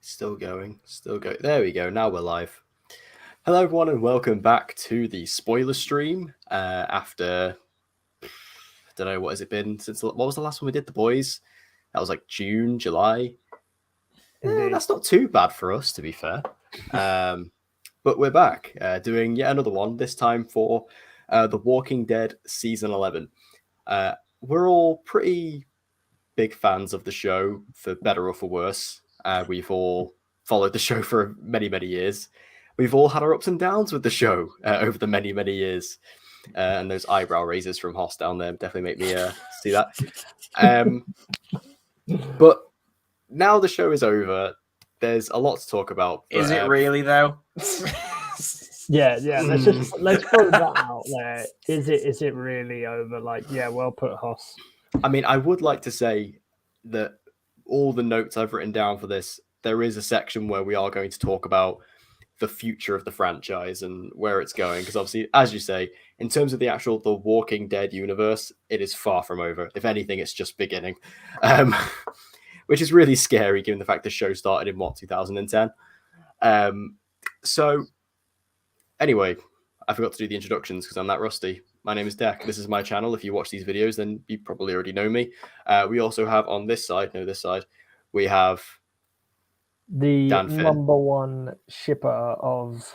Still going. There we go. Now we're live. Hello, everyone, and welcome back to the spoiler stream. After, I don't know, what has it been since? What was the last one we did? The boys. That was like June, July. That's not too bad for us, to be fair. But we're back doing yet another one. This time for The Walking Dead season 11. We're all pretty big fans of the show, for better or for worse. We've all followed the show for many, many years. We've all had our ups and downs with the show over the many, many years. And those eyebrow raises from Hoss down there definitely make me see that. But now the show is over. There's a lot to talk about. But, is it really, though? Yeah. Let's throw that out there. Is it really over? Like, yeah, well put, Hoss. I mean, I would like to say that all the notes I've written down for this, there is a section where we are going to talk about the future of the franchise and where it's going. Because obviously, as you say, in terms of the Walking Dead universe, it is far from over. If anything, it's just beginning, which is really scary given the fact the show started in 2010. So anyway, I forgot to do the introductions because I'm that rusty. My name is Deck. This is my channel. If you watch these videos, then you probably already know me. We also have on this side, we have the number one shipper of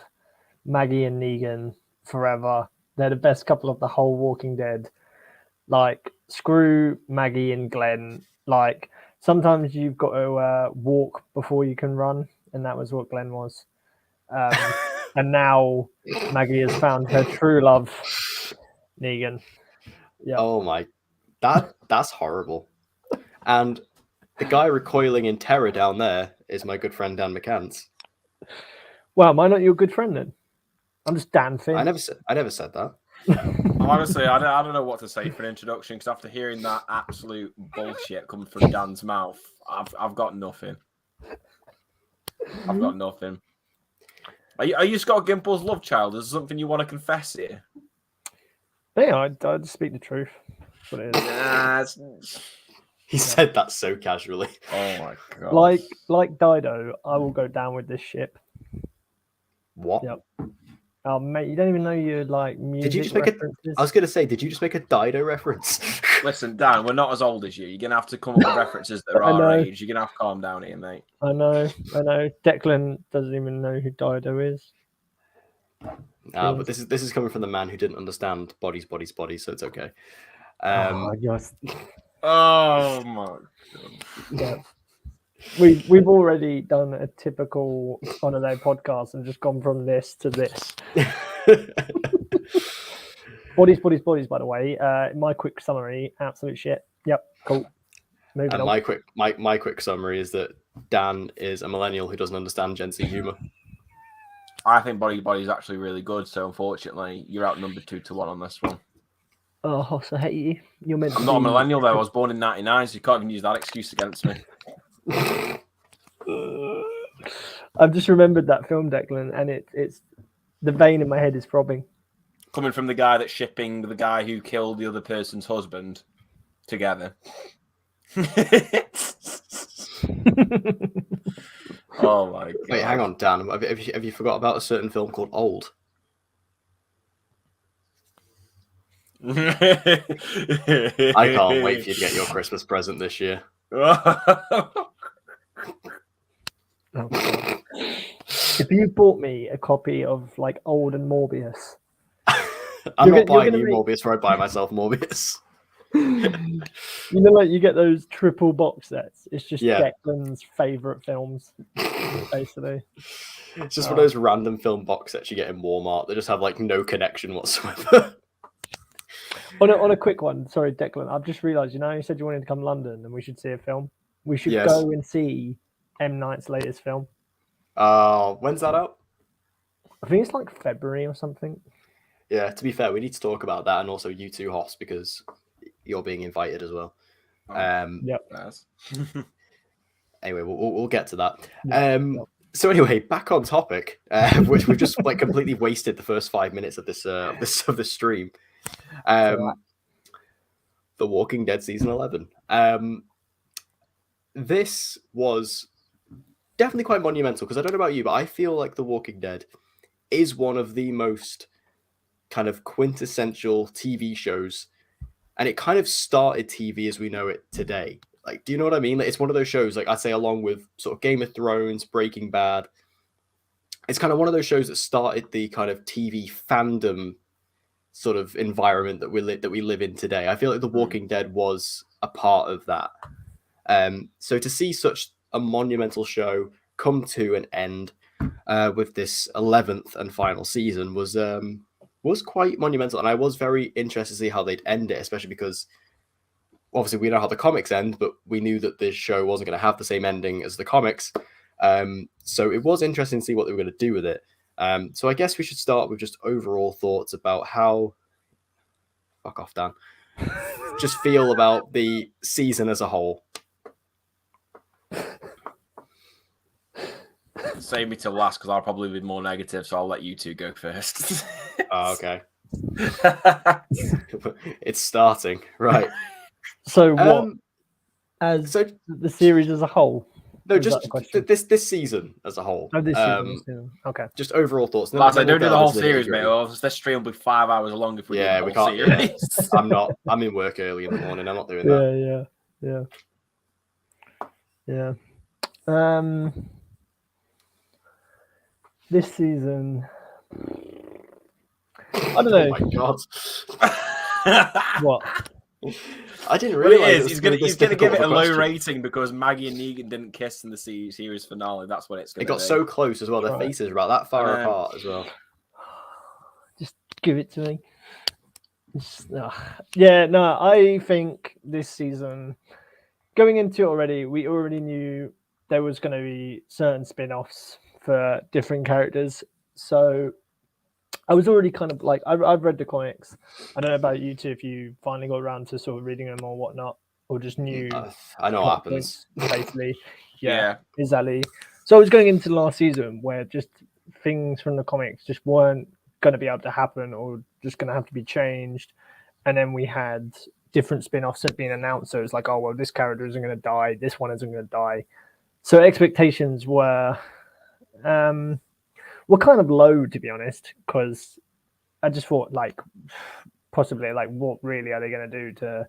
Maggie and Negan forever. They're the best couple of the whole Walking Dead. Like, screw Maggie and Glenn. Like, sometimes you've got to walk before you can run, and that was what Glenn was. And now Maggie has found her true love, Negan. Yeah. Oh my, that's horrible. And the guy recoiling in terror down there is my good friend Dan McCants. Well, am I not your good friend then? I'm just Dan Finn. I never said that. Honestly, I don't know what to say for an introduction, because after hearing that absolute bullshit coming from Dan's mouth, I've got nothing. I've got nothing. Are you Scott Gimple's love child? Is there something you want to confess here? Yeah, I just speak the truth. That's what it is. He said that so casually. Oh my god! Like Dido, I will go down with this ship. What? Yep. Oh mate, you don't even know your like music. Did you just make I was gonna say, did you just make a Dido reference? Listen, Dan, we're not as old as you. You're gonna have to come up with references that are our age. You're gonna have to calm down here, mate. I know. Declan doesn't even know who Dido is. But this is coming from the man who didn't understand bodies, so it's okay. Yes. Oh my god. Yeah. We've already done a typical holiday podcast and just gone from this to this. Bodies, by the way. My quick summary, absolute shit. Yep, cool. Moving on. My quick summary is that Dan is a millennial who doesn't understand Gen Z humor. I think Body is actually really good, so unfortunately you're outnumbered 2-1 on this one. Oh, Hoss, I hate you. You're meant I'm not a millennial though. I was born in '99, so you can't even use that excuse against me. I've just remembered that film, Declan, and it's the vein in my head is throbbing. Coming from the guy that's shipping the guy who killed the other person's husband together. Oh my god! Wait, hang on, Dan. Have you forgot about a certain film called Old? I can't wait for you to get your Christmas present this year. If you bought me a copy of like Old and Morbius, I'm not buying you Morbius before I buy myself Morbius. You know, like you get those triple box sets. It's just Declan's favorite films, basically. It's just one of those random film box sets you get in Walmart that just have like no connection whatsoever. On a quick one, sorry, Declan. I've just realised. You know, you said you wanted to come to London and we should see a film. We should go and see M. Night's latest film. When's that out? I think it's like February or something. Yeah, to be fair, we need to talk about that, and also you two, Hoss, because you're being invited as well. Yep. Anyway, we'll get to that. So anyway, back on topic, which we've just like completely wasted the first 5 minutes of this of the stream. The Walking Dead season 11. This was definitely quite monumental, because I don't know about you, but I feel like The Walking Dead is one of the most kind of quintessential TV shows, and it kind of started TV as we know it today. Like, do you know what I mean? Like, it's one of those shows, like I'd say, along with sort of Game of Thrones, Breaking Bad. It's kind of one of those shows that started the kind of TV fandom sort of environment that we live in today. I feel like The Walking Dead was a part of that. So to see such a monumental show come to an end with this 11th and final season was quite monumental, and I was very interested to see how they'd end it, especially because obviously we know how the comics end, but we knew that this show wasn't going to have the same ending as the comics. So it was interesting to see what they were going to do with it. So I guess we should start with just overall thoughts about how fuck off, Dan. Just feel about the season as a whole. Save me to last because I'll probably be more negative, so I'll let you two go first. Oh, okay. It's starting, right? So what? The series as a whole? No, just this season as a whole. Oh, this season. Okay. Just overall thoughts. Lads, I don't do the whole series, mate. Or this stream will be 5 hours long if we do the whole we can't. series. Yeah. I'm in work early in the morning. I'm not doing that. Yeah. This season, I don't know. Oh my god! What? I didn't realize he's gonna give it a low rating because Maggie and Negan didn't kiss in the series finale. That's what it's gonna. It got so close as well. Their faces are about that far apart as well. Just give it to me. I think this season, going into it already, we already knew there was going to be certain spin-offs for different characters. So I was already kind of like, I've read the comics. I don't know about you two, if you finally got around to sort of reading them or whatnot, or just knew. I know what happens. Basically. Yeah, exactly. So I was going into the last season where just things from the comics just weren't going to be able to happen or just going to have to be changed. And then we had different spin-offs that being announced. So it's like, oh, well, this character isn't going to die. This one isn't going to die. So expectations were kind of low, to be honest, because I just thought like possibly like what really are they going to do to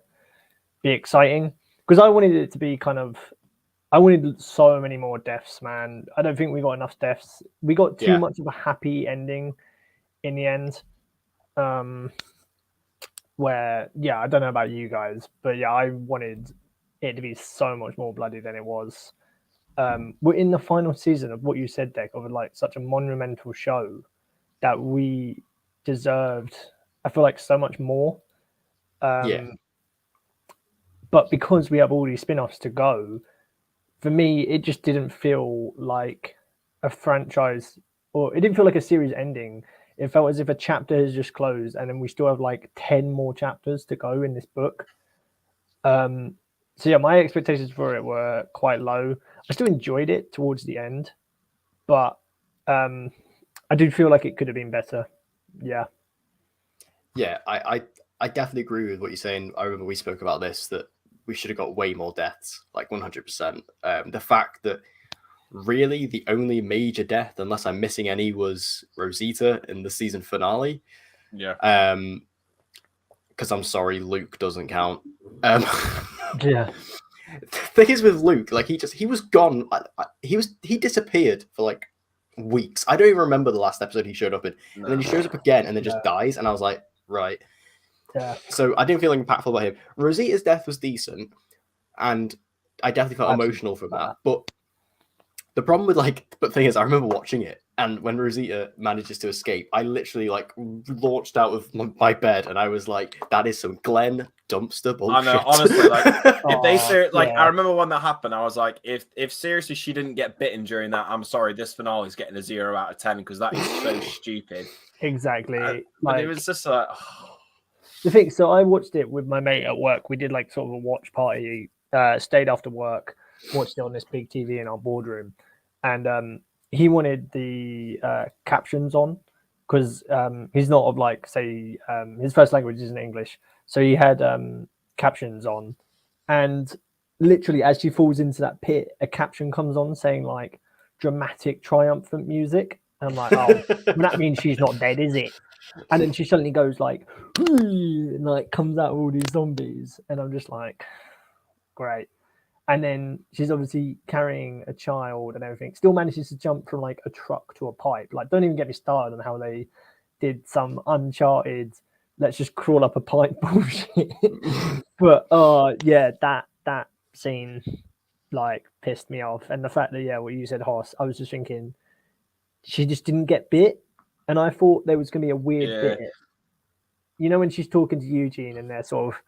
be exciting? Because I wanted it to be I wanted so many more deaths, man. I don't think we got enough deaths. We got too much of a happy ending in the end. Where I don't know about you guys, but I wanted it to be so much more bloody than it was. We're in the final season of what you said, Dec, of like such a monumental show that we deserved, I feel like, so much more. But because we have all these spin-offs to go, for me, it just didn't feel like a franchise, or it didn't feel like a series ending. It felt as if a chapter has just closed and then we still have like 10 more chapters to go in this book. So my expectations for it were quite low. I still enjoyed it towards the end, but I do feel like it could have been better. Yeah, I definitely agree with what you're saying. I remember we spoke about this, that we should have got way more deaths, like 100%. The fact that really the only major death, unless I'm missing any, was Rosita in the season finale. Yeah. Because I'm sorry, Luke doesn't count. Yeah. The thing is with Luke, like he was gone. He disappeared for like weeks. I don't even remember the last episode he showed up in, and then he shows up again and then just dies. And I was like, right. Yeah. So I didn't feel impactful about him. Rosita's death was decent, and I definitely felt emotional from that. But the problem with the thing is, I remember watching it, and when Rosita manages to escape, I literally like launched out of my bed, and I was like, "That is some Glenn dumpster bullshit." I know, honestly, like if they say, I remember when that happened, I was like, if seriously she didn't get bitten during that, I'm sorry, this finale is getting a 0 out of 10 because that is so stupid. Exactly. Like it was just like the thing. So I watched it with my mate at work. We did like sort of a watch party. Stayed after work, watched it on this big TV in our boardroom. And he wanted the captions on because he's not of like, say, his first language isn't English. So he had captions on. And literally as she falls into that pit, a caption comes on saying like, dramatic, triumphant music. And I'm like, oh, well, that means she's not dead, is it? And then she suddenly goes like, and like comes out all these zombies, and I'm just like, great. And then she's obviously carrying a child and everything. Still manages to jump from like a truck to a pipe. Like, don't even get me started on how they did some Uncharted, let's just crawl up a pipe bullshit. But yeah, that scene like pissed me off. And the fact that what you said, Hoss, I was just thinking she just didn't get bit, and I thought there was gonna be a weird bit. You know, when she's talking to Eugene and they're sort of,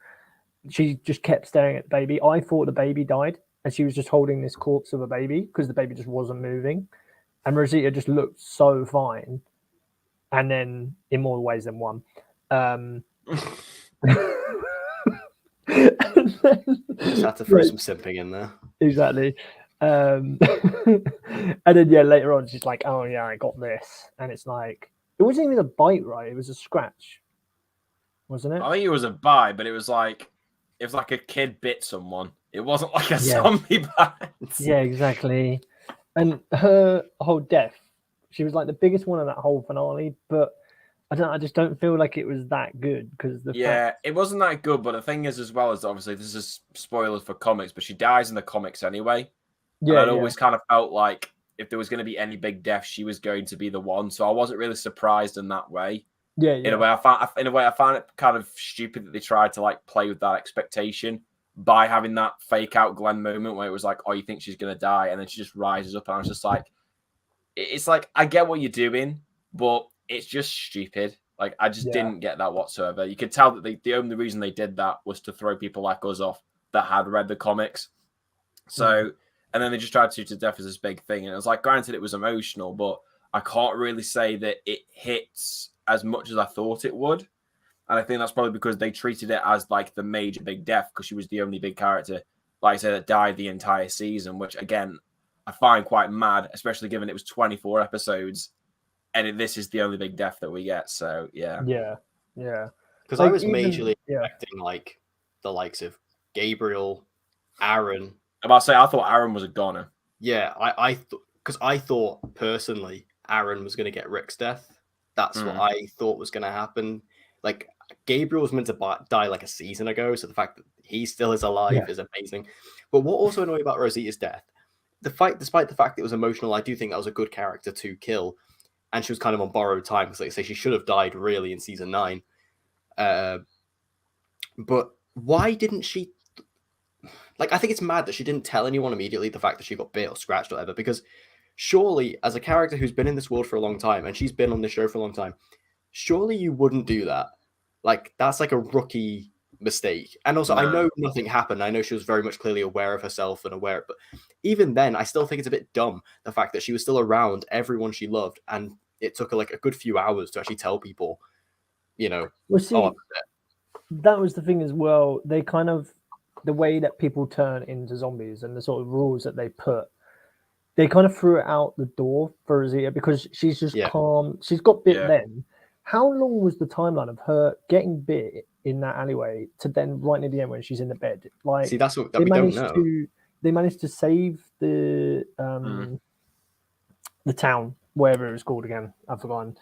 she just kept staring at the baby. I thought the baby died and she was just holding this corpse of a baby because the baby just wasn't moving. And Rosita just looked so fine. And then in more ways than one. And then, just had to throw some simping in there. Exactly. And then later on she's like, oh yeah, I got this. And it's like, it wasn't even a bite, right? It was a scratch. Wasn't it? I think it was a bite, but it was like a kid bit someone. It wasn't like a zombie bite. Yeah, exactly. And her whole death, she was like the biggest one of that whole finale, but I just don't feel like it was that good because it wasn't that good. But the thing is, as well, as obviously this is spoilers for comics, but she dies in the comics anyway. Yeah, and I'd always kind of felt like if there was going to be any big death, she was going to be the one. So I wasn't really surprised in that way. Yeah. In a way, I found it kind of stupid that they tried to like play with that expectation by having that fake out Glenn moment where it was like, oh, you think she's gonna die, and then she just rises up, and I was just like, it's like I get what you're doing, but it's just stupid. Like I just didn't get that whatsoever. You could tell that the only reason they did that was to throw people like us off that had read the comics. So, and then they just tried to death as this big thing, and it was like, granted, it was emotional, but I can't really say that it hits as much as I thought it would. And I think that's probably because they treated it as like the major big death because she was the only big character, like I said, that died the entire season, which again, I find quite mad, especially given it was 24 episodes and this is the only big death that we get. So, yeah. Yeah. Because like, I was majorly expecting like the likes of Gabriel, Aaron. I thought Aaron was a goner. Yeah, because I thought personally Aaron was going to get Rick's death. That's what I thought was going to happen. Like, Gabriel was meant to die like a season ago, so the fact that he still is alive is amazing. But what also annoyed about Rosita's death, despite the fact that it was emotional, I do think that was a good character to kill, and she was kind of on borrowed time because, like I say, she should have died really in season 9. But why didn't she? Like, I think it's mad that she didn't tell anyone immediately the fact that she got bit or scratched or whatever, because surely, as a character who's been in this world for a long time, and she's been on this show for a long time, surely you wouldn't do that. Like, that's like a rookie mistake. And also, I know nothing happened. I know she was very much clearly aware of herself and aware, but even then, I still think it's a bit dumb, the fact that she was still around everyone she loved, and it took her like a good few hours to actually tell people, you know. Well, see, that was the thing as well. They kind of, the way that people turn into zombies and the sort of rules that they put, they kind of threw it out the door for Rosita because she's just calm. She's got bit then. How long was the timeline of her getting bit in that alleyway to then right near the end when she's in the bed? Like, see, that's what we don't know. They managed to save the town, wherever it was called again. I've forgotten.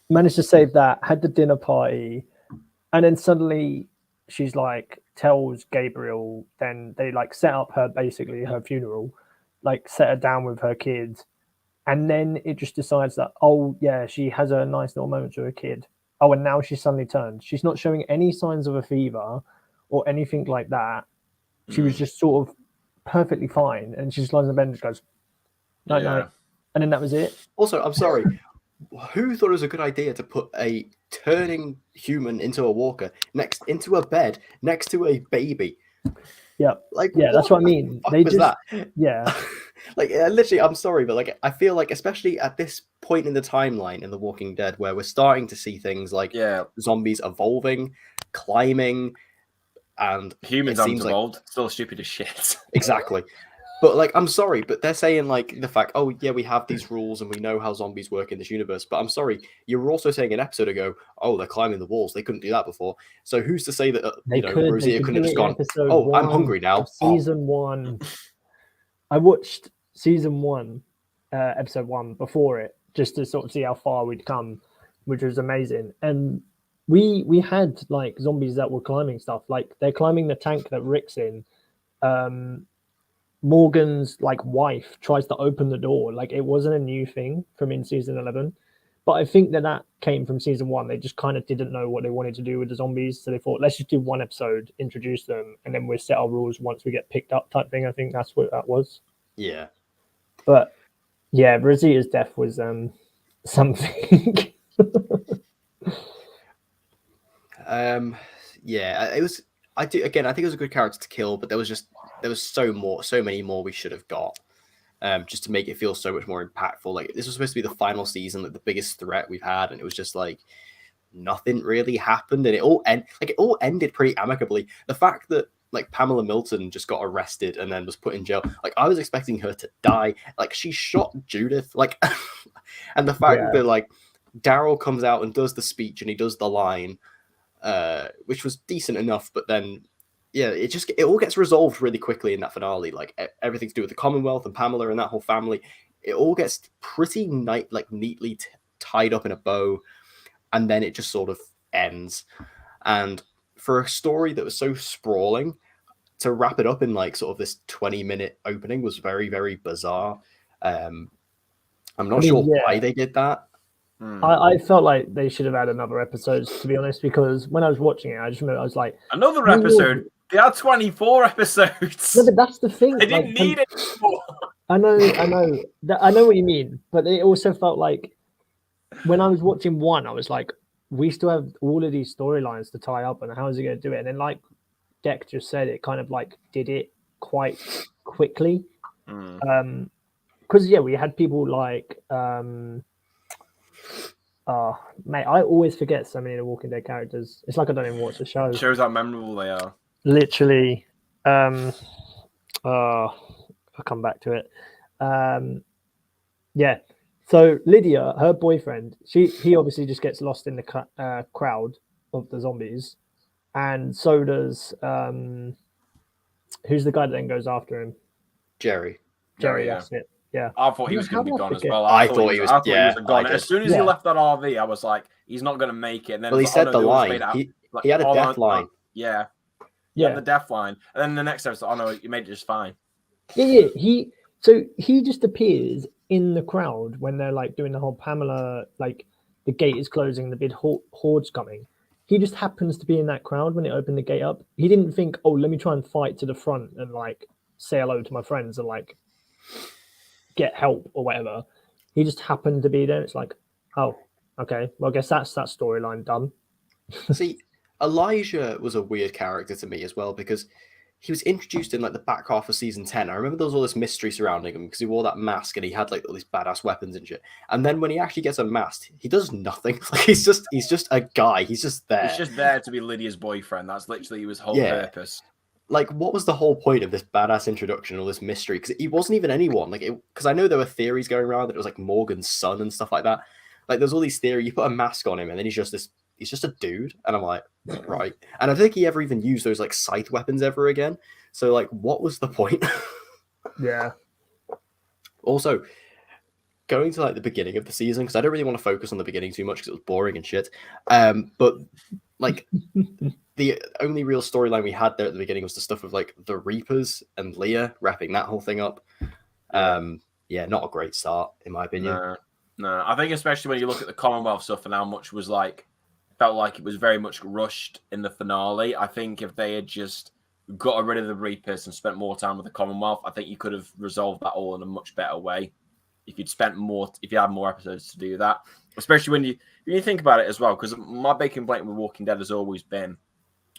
Managed to save that. Had the dinner party, and then suddenly she's like tells Gabriel. Then they like set up her funeral, like set her down with her kids. And then it just decides that, oh, yeah, she has a nice little moment with her kid. Oh, and now she's suddenly turned. She's not showing any signs of a fever or anything like that. She was just sort of perfectly fine. And she just lies in the bed and just goes, night, night. And then that was it. Also, I'm sorry. Who thought it was a good idea to put a turning human into a walker into a bed next to a baby? Yeah. Like, that's what I mean. They just that? Yeah. Like, literally, I'm sorry, but like, I feel like, especially at this point in the timeline in The Walking Dead, where we're starting to see things like zombies evolving, climbing, and humans aren't evolved, still stupid as shit. Exactly. But like, I'm sorry, but they're saying like the fact, oh yeah, we have these rules and we know how zombies work in this universe. But I'm sorry, you were also saying an episode ago, oh, they're climbing the walls. They couldn't do that before. So who's to say that Rosita couldn't have just gone, oh, I'm hungry now. Season 1. I watched season 1, episode 1 before it, just to sort of see how far we'd come, which was amazing. And we had like zombies that were climbing stuff, like they're climbing the tank that Rick's in. Morgan's like wife tries to open the door. Like it wasn't a new thing from in season 11, but I think that came from season 1. They just kind of didn't know what they wanted to do with the zombies, so they thought, let's just do 1 episode, introduce them, and then we'll set our rules once we get picked up, type thing. I think that's what that was. Yeah, but yeah, Rosita's death was something. Yeah, it was. I think it was a good character to kill, but there was so many more we should have got, just to make it feel so much more impactful. Like this was supposed to be the final season, like the biggest threat we've had, and it was just like nothing really happened, and it all ended pretty amicably. The fact that like Pamela Milton just got arrested and then was put in jail, like I was expecting her to die. Like she shot Judith, like, and the fact that like Daryl comes out and does the speech and he does the line. Which was decent enough, but then it all gets resolved really quickly in that finale. Like everything to do with the Commonwealth and Pamela and that whole family, it all gets pretty neatly tied up in a bow, and then it just sort of ends. And for a story that was so sprawling, to wrap it up in like sort of this 20-minute opening was very, very bizarre. I'm not sure why they did that. I felt like they should have had another episode, to be honest, because when I was watching it, I just remember I was like, another episode? They had 24 episodes. No, but that's the thing. They didn't need it anymore. I know what you mean, but it also felt like when I was watching 1, I was like, we still have all of these storylines to tie up, and how is he going to do it? And then, like Deck just said, it kind of like did it quite quickly. Because we had people like. Mate, I always forget so many of the Walking Dead characters. It's like I don't even watch the show. It shows how memorable they are. Literally. I'll come back to it. Yeah. So Lydia, her boyfriend, he obviously just gets lost in the crowd of the zombies, and so does who's the guy that then goes after him? Jerry, that's it. Yeah, I thought he was going to be gone as well. I thought he was gone. As soon as he left that RV, I was like, he's not going to make it. And then he said the line. He had a death line. Yeah, the death line. And then the next episode, you made it just fine. Yeah. He just appears in the crowd when they're like doing the whole Pamela, like the gate is closing, the big horde's coming. He just happens to be in that crowd when it opened the gate up. He didn't think, oh, let me try and fight to the front and like say hello to my friends and like get help or whatever. He just happened to be there. It's like, oh, okay, well, I guess that's that storyline done. See, Elijah was a weird character to me as well, because he was introduced in like the back half of season 10. I remember there was all this mystery surrounding him because he wore that mask and he had like all these badass weapons and shit. And then when he actually gets unmasked, he does nothing. Like he's just a guy. He's just there. He's just there to be Lydia's boyfriend. That's literally his whole purpose. Like, what was the whole point of this badass introduction, all this mystery? Because he wasn't even anyone. Like, because I know there were theories going around that it was like Morgan's son and stuff like that. Like, there's all these theories. You put a mask on him, and then he's just a dude. And I'm like, right. And I don't think he ever even used those like scythe weapons ever again. So, like, what was the point? Yeah. Also, going to like the beginning of the season, because I don't really want to focus on the beginning too much because it was boring and shit. But like. The only real storyline we had there at the beginning was the stuff of like the Reapers and Leah, wrapping that whole thing up. Not a great start in my opinion. No, I think especially when you look at the Commonwealth stuff and how much was like, felt like it was very much rushed in the finale. I think if they had just got rid of the Reapers and spent more time with the Commonwealth, I think you could have resolved that all in a much better way. If you had more episodes to do that, especially when you think about it as well, because my big complaint with Walking Dead has always been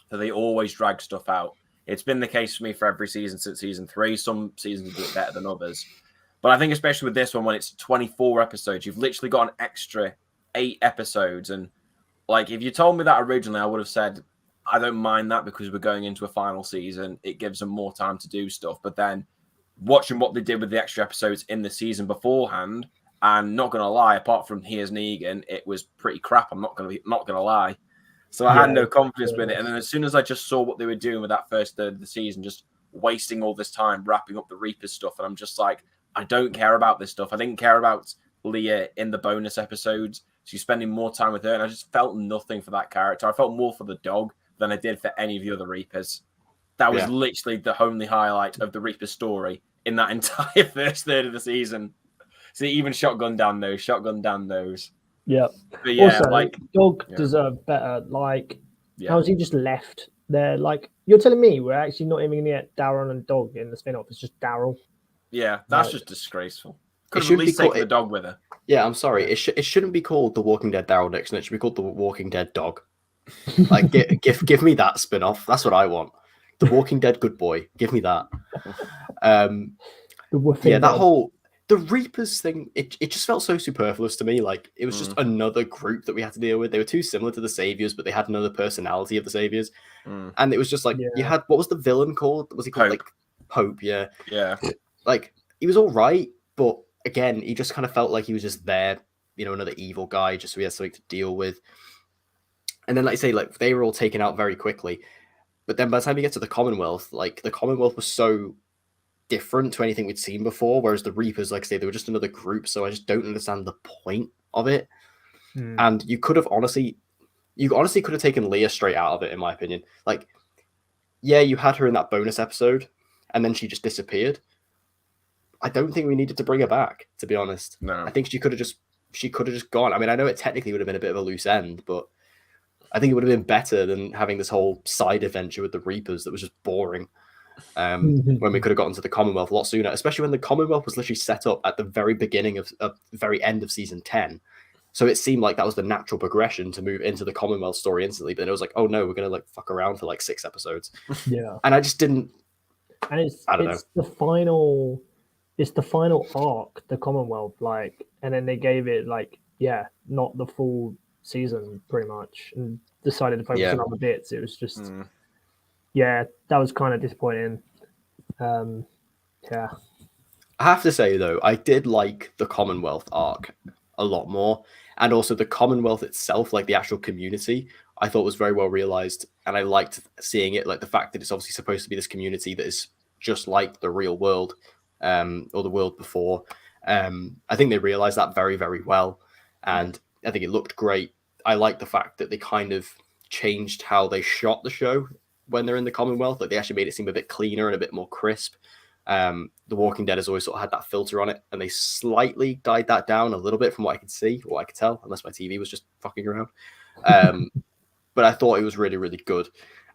that they always drag stuff out. It's been the case for me for every season since season 3. Some seasons do it better than others. But I think especially with this one, when it's 24 episodes, you've literally got an extra 8 episodes. And like, if you told me that originally, I would have said, I don't mind that because we're going into a final season. It gives them more time to do stuff. But then watching what they did with the extra episodes in the season beforehand, and not going to lie, apart from Here's Negan, it was pretty crap. I'm not going to lie. So I had no confidence with it. And then as soon as I just saw what they were doing with that first third of the season, just wasting all this time wrapping up the Reapers stuff, and I'm just like, I don't care about this stuff. I didn't care about Leah in the bonus episodes. She's spending more time with her, and I just felt nothing for that character. I felt more for the dog than I did for any of the other Reapers. That was literally the only highlight of the Reaper story in that entire first third of the season. See, even Shotgun Dan knows. Yeah. But yeah, also, like dog deserved better. Like, yeah. how's he just left there? Like, you're telling me we're actually not even going to get Daryl and Dog in the spin-off. It's just Daryl. Yeah, that's just disgraceful. Could have at least taken the dog with her. Yeah, I'm sorry. It shouldn't be called The Walking Dead Daryl Dixon. It should be called The Walking Dead Dog. Like, give me that spin-off. That's what I want. The Walking Dead Good Boy. Give me that. The Reapers thing, it just felt so superfluous to me. Like, it was just another group that we had to deal with. They were too similar to the Saviors, but they had another personality of the Saviors. And it was just like, you had, what was the villain called? Was he called Pope. Like Pope? Yeah. Yeah. Like, he was all right, but again, he just kind of felt like he was just there, you know, another evil guy, just so he had something to deal with. And then, like I say, like, they were all taken out very quickly. But then by the time you get to the Commonwealth, like, the Commonwealth was so different to anything we'd seen before, whereas the Reapers, like I say, they were just another group, so I just don't understand the point of it. And you honestly could have taken Leah straight out of it, in my opinion. Like, yeah, you had her in that bonus episode, and then she just disappeared. I don't think we needed to bring her back, to be honest. No. I think she could have just gone. I mean, I know it technically would have been a bit of a loose end, but I think it would have been better than having this whole side adventure with the Reapers that was just boring. When we could have gotten to the Commonwealth a lot sooner, especially when the Commonwealth was literally set up at the very beginning of very end of season 10. So it seemed like that was the natural progression to move into the Commonwealth story instantly. But it was like, oh no, we're gonna like fuck around for like 6 episodes. Yeah, and I just didn't. And it's the final arc, the Commonwealth, like, and then they gave it like not the full season pretty much, and decided to focus on other bits. It was just. Yeah, that was kind of disappointing. I have to say, though, I did like the Commonwealth arc a lot more. And also the Commonwealth itself, like the actual community, I thought was very well realized. And I liked seeing it, like the fact that it's obviously supposed to be this community that is just like the real world or the world before. I think they realized that very, very well. And I think it looked great. I like the fact that they kind of changed how they shot the show when they're in the Commonwealth. Like, they actually made it seem a bit cleaner and a bit more crisp. The Walking Dead has always sort of had that filter on it, and they slightly died that down a little bit from what I could see, or what I could tell, unless my TV was just fucking around. But I thought it was really, really good.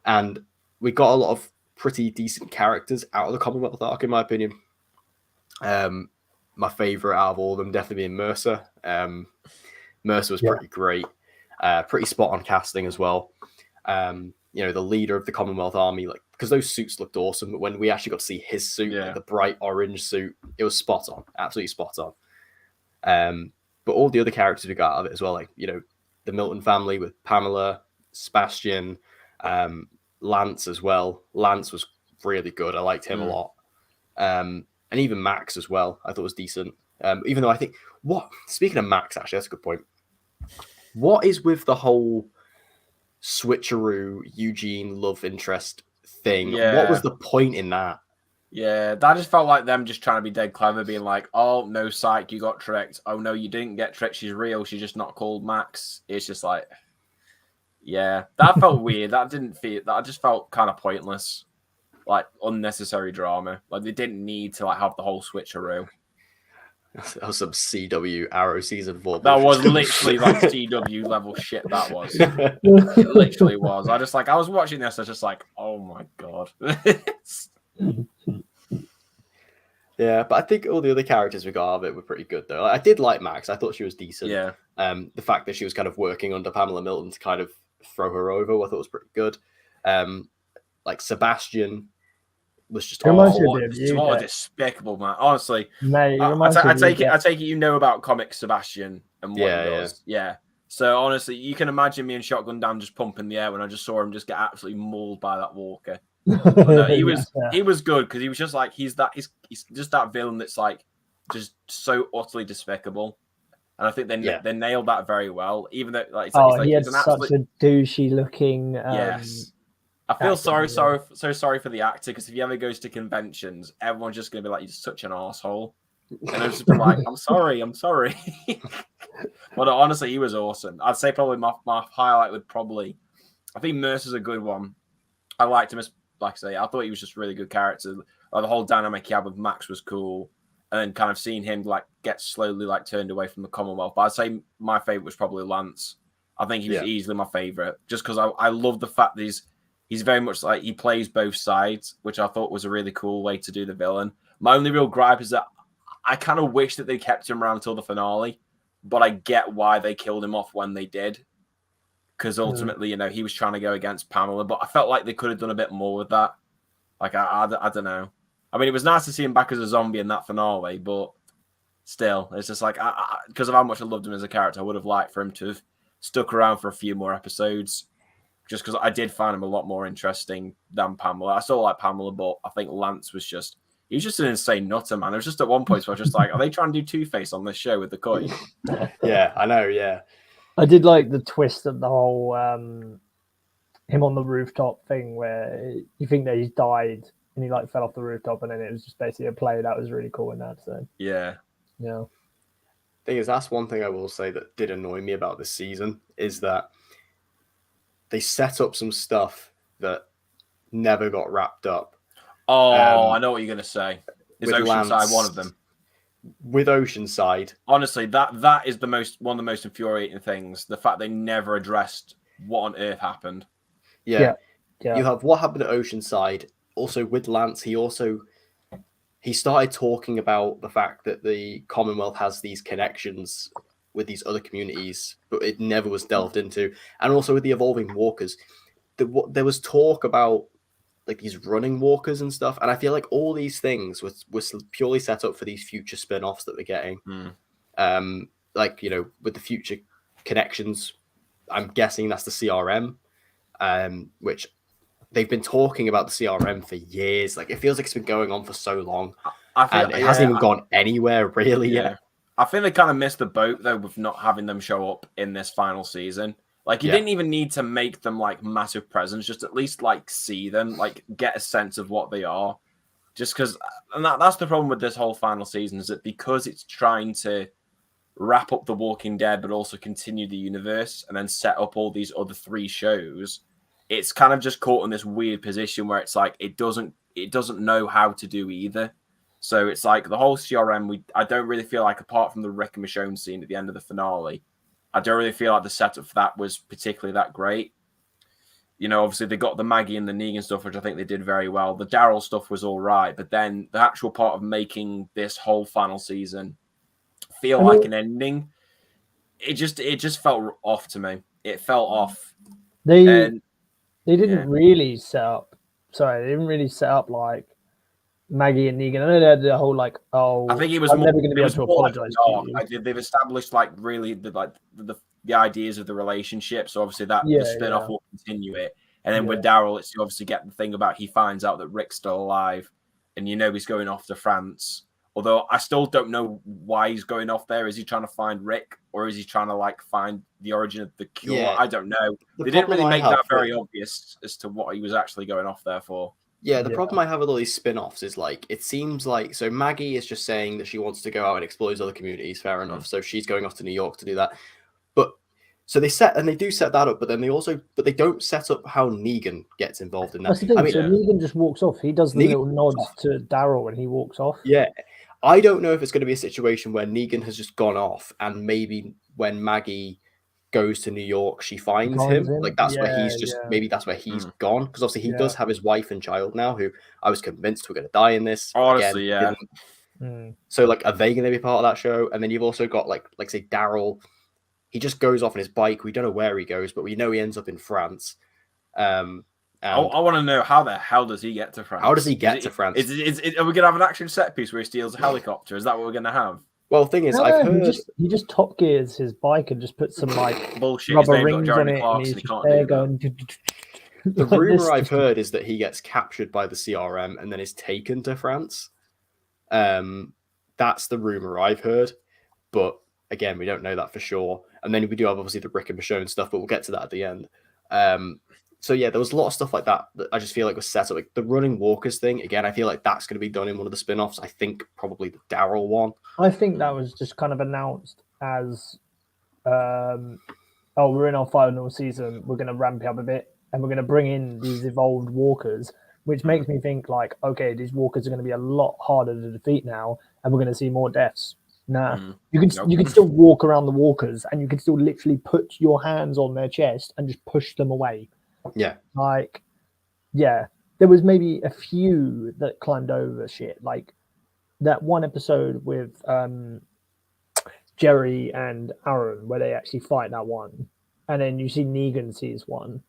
And we got a lot of pretty decent characters out of the Commonwealth arc, in my opinion. My favorite out of all of them definitely being Mercer. Mercer was pretty great. Pretty spot on casting as well. You know, the leader of the Commonwealth Army, like, because those suits looked awesome, but when we actually got to see his suit, like the bright orange suit, it was spot on, absolutely spot on. But all the other characters we got out of it as well, like, you know, the Milton family with Pamela, Sebastian, Lance as well. Lance was really good. I liked him a lot. And even Max as well, I thought was decent. Even though I think, speaking of Max, actually, that's a good point. What is with the whole switcheroo Eugene love interest thing? What was the point in that? That just felt like them just trying to be dead clever, being like, oh no, psych, you got tricked. Oh no, you didn't get tricked, she's real, she's just not called Max. It's just like, that felt weird. That just felt kind of pointless, like unnecessary drama. Like, they didn't need to like have the whole switcheroo. That was some CW Arrow season 4. That was literally like CW level shit. That was. It literally was. I was watching this. I was just like, oh my god. Yeah, but I think all the other characters we got out of it were pretty good, though. I did like Max. I thought she was decent. Yeah. The fact that she was kind of working under Pamela Milton to kind of throw her over, I thought was pretty good. Like Sebastian was just more despicable, man. Honestly, mate, I take it you know about comic Sebastian and what he does. Yeah. So honestly, you can imagine me and Shotgun Dan just pumping the air when I just saw him just get absolutely mauled by that walker. No, he was good because he was just like he's just that villain that's like just so utterly despicable. And I think they nailed that very well. Even though he had such a douchey looking. Yes. I feel so sorry for the actor, because if he ever goes to conventions, everyone's just going to be like, he's such an asshole. And I was just like, I'm sorry. But honestly, he was awesome. I'd say probably my highlight would probably, I think Mercer's a good one. I liked him as, like I say, I thought he was just a really good character. Like, the whole dynamic he had with Max was cool. And then kind of seeing him like get slowly like turned away from the Commonwealth. But I'd say my favorite was probably Lance. I think he was easily my favorite, just because I love the fact that he's very much like he plays both sides, which I thought was a really cool way to do the villain. My only real gripe is that I kind of wish that they kept him around until the finale, but I get why they killed him off when they did, because ultimately, you know, he was trying to go against Pamela, but I felt like they could have done a bit more with that. Like, I don't know. I mean, it was nice to see him back as a zombie in that finale, but still, it's just like, because of how much I loved him as a character, I would have liked for him to have stuck around for a few more episodes, just because I did find him a lot more interesting than Pamela. I still like Pamela, but I think Lance was just, he was just an insane nutter, man. It was just at one point where I was just like, are they trying to do Two-Face on this show with the coin? Yeah, I know, yeah. I did like the twist of the whole him on the rooftop thing where you think that he's died and he like fell off the rooftop and then it was just basically a play. That was really cool in that. So yeah. Thing is, that's one thing I will say that did annoy me about this season is that they set up some stuff that never got wrapped up. Oh, I know what you're going to say. Is Oceanside Lance, one of them? With Oceanside, honestly, that is one of the most infuriating things. The fact they never addressed what on earth happened. Yeah. You have what happened at Oceanside. Also with Lance, he started talking about the fact that the Commonwealth has these connections with these other communities, but it never was delved into. And also with the evolving walkers, there was talk about like these running walkers and stuff, and I feel like all these things was purely set up for these future spin-offs that they're getting. Like, you know, with the future connections, I'm guessing that's the CRM, which they've been talking about the CRM for years. Like, it feels like it's been going on for so long, and it hasn't even gone anywhere really yet. I think they kind of missed the boat though with not having them show up in this final season. Like, you didn't even need to make them like massive presence, just at least like see them, like get a sense of what they are. Just because, and that's the problem with this whole final season, is that because it's trying to wrap up The Walking Dead, but also continue the universe and then set up all these other 3 shows, it's kind of just caught in this weird position where it's like it doesn't know how to do either. So it's like the whole CRM, I don't really feel like, apart from the Rick and Michonne scene at the end of the finale, I don't really feel like the setup for that was particularly that great. You know, obviously they got the Maggie and the Negan stuff, which I think they did very well. The Daryl stuff was all right, but then the actual part of making this whole final season feel like an ending, it just felt off to me. It felt off. They didn't really set up. Sorry, they didn't really set up like Maggie and Negan. I know they had the whole like, oh, I think it was I'm more, never going to be able to apologize to you. They've established like really the ideas of the relationship. So obviously that the spin-off will continue it. And then with Daryl, it's obviously get the thing about he finds out that Rick's still alive, and you know he's going off to France. Although I still don't know why he's going off there. Is he trying to find Rick, or is he trying to like find the origin of the cure? Yeah. I don't know. They didn't really make that very obvious as to what he was actually going off there for. Yeah, the problem I have with all these spin-offs is like, it seems like, so Maggie is just saying that she wants to go out and explore these other communities, fair enough. So she's going off to New York to do that. But so they do set that up, but then they don't set up how Negan gets involved in that. That's the thing. I mean, so Negan just walks off. He does the little nods to Daryl when he walks off. Yeah. I don't know if it's going to be a situation where Negan has just gone off, and maybe when Maggie goes to New York, she finds him. Like that's where he's just maybe that's where he's gone, because obviously he does have his wife and child now, who I was convinced were going to die in this. Honestly, So like, are they going to be part of that show? And then you've also got like say Daryl, he just goes off on his bike. We don't know where he goes, but we know he ends up in France. I want to know, how the hell does he get to France? How does he get to France? Are we going to have an action set piece where he steals a helicopter? Is that what we're going to have? Well, the thing is, I've heard he just top gears his bike and just puts some like bullshit rubber rings on it, and he's just there going. The rumor I've heard is that he gets captured by the CRM and then is taken to France. That's the rumor I've heard, but again, we don't know that for sure. And then we do have obviously the Rick and Michonne stuff, but we'll get to that at the end. so yeah, there was a lot of stuff like that I just feel like was set up. Like the running walkers thing, again, I feel like that's going to be done in one of the spin-offs. I think probably the Daryl one. I think that was just kind of announced as, we're in our final season, we're going to ramp it up a bit, and we're going to bring in these evolved walkers, which makes me think like, okay, these walkers are going to be a lot harder to defeat now, and we're going to see more deaths. Nah, you can still walk around the walkers, and you can still literally put your hands on their chest and just push them away. Yeah. Like, yeah, there was maybe a few that climbed over shit. Like that one episode with Jerry and Aaron where they actually fight that one. And then you see Negan sees one.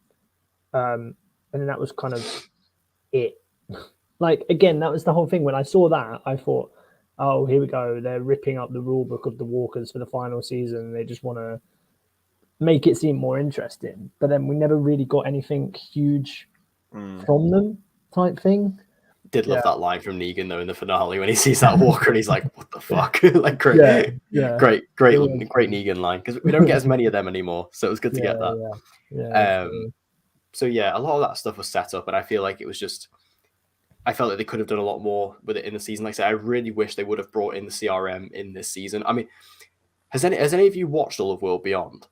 And then that was kind of it. Like, again, that was the whole thing. When I saw that, I thought, oh, here we go. They're ripping up the rule book of the Walkers for the final season. They just want to make it seem more interesting, but then we never really got anything huge from them, type thing. Did love that line from Negan though in the finale when he sees that walker and he's like, "What the fuck?" Like great Negan line, because we don't get as many of them anymore, so it was good to get that. So yeah, a lot of that stuff was set up, and I feel like it was just. I felt like they could have done a lot more with it in the season. Like I said, I really wish they would have brought in the CRM in this season. I mean, has any of you watched all of World Beyond?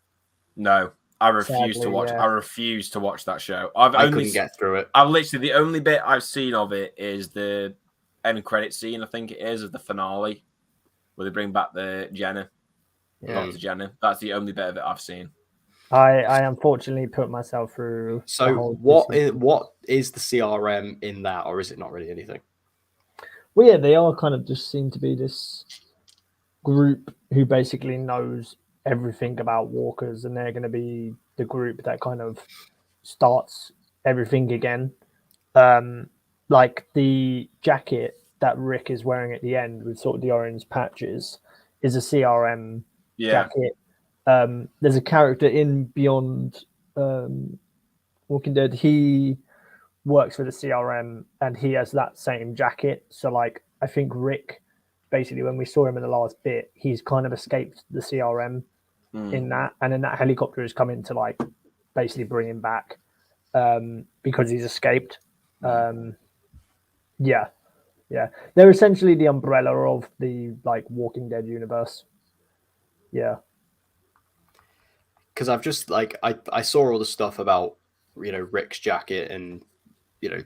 No, I refuse to watch. Yeah. I refuse to watch that show. I couldn't get through it. I've literally the only bit I've seen of it is the end credit scene. I think it is of the finale where they bring back the Jenna, Dr. Jenna. That's the only bit of it I've seen. I unfortunately put myself through. So what is the CRM in that, or is it not really anything? Well, yeah, they are kind of just seem to be this group who basically knows everything about walkers, and they're going to be the group that kind of starts everything again. Like the jacket that Rick is wearing at the end with sort of the orange patches is a CRM jacket. There's a character in Beyond Walking Dead. He works for the CRM and he has that same jacket. So like, I think Rick, basically when we saw him in the last bit, he's kind of escaped the CRM in that, and then that helicopter is coming to like basically bring him back because he's escaped. They're essentially the umbrella of the like Walking Dead universe. Yeah, because I've just like I saw all the stuff about Rick's jacket and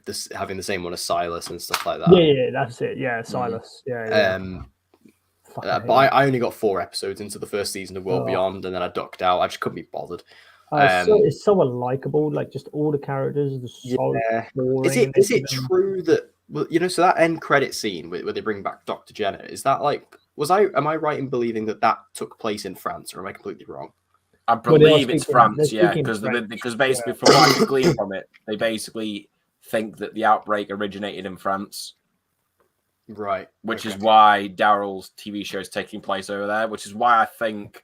this having the same one as Silas and stuff like that. Yeah, that's it. Yeah, Silas. But I only got 4 episodes into the first season of World Beyond, and then I ducked out. I just couldn't be bothered. It's so unlikable. Like just all the characters are so boring. Is it true that so that end credit scene where they bring back Dr. Jenna, is that like am I right in believing that took place in France, or am I completely wrong? I believe it's France, because basically from what I can glean from it, they basically think that the outbreak originated in France. Right. Which is why Daryl's TV show is taking place over there, which is why I think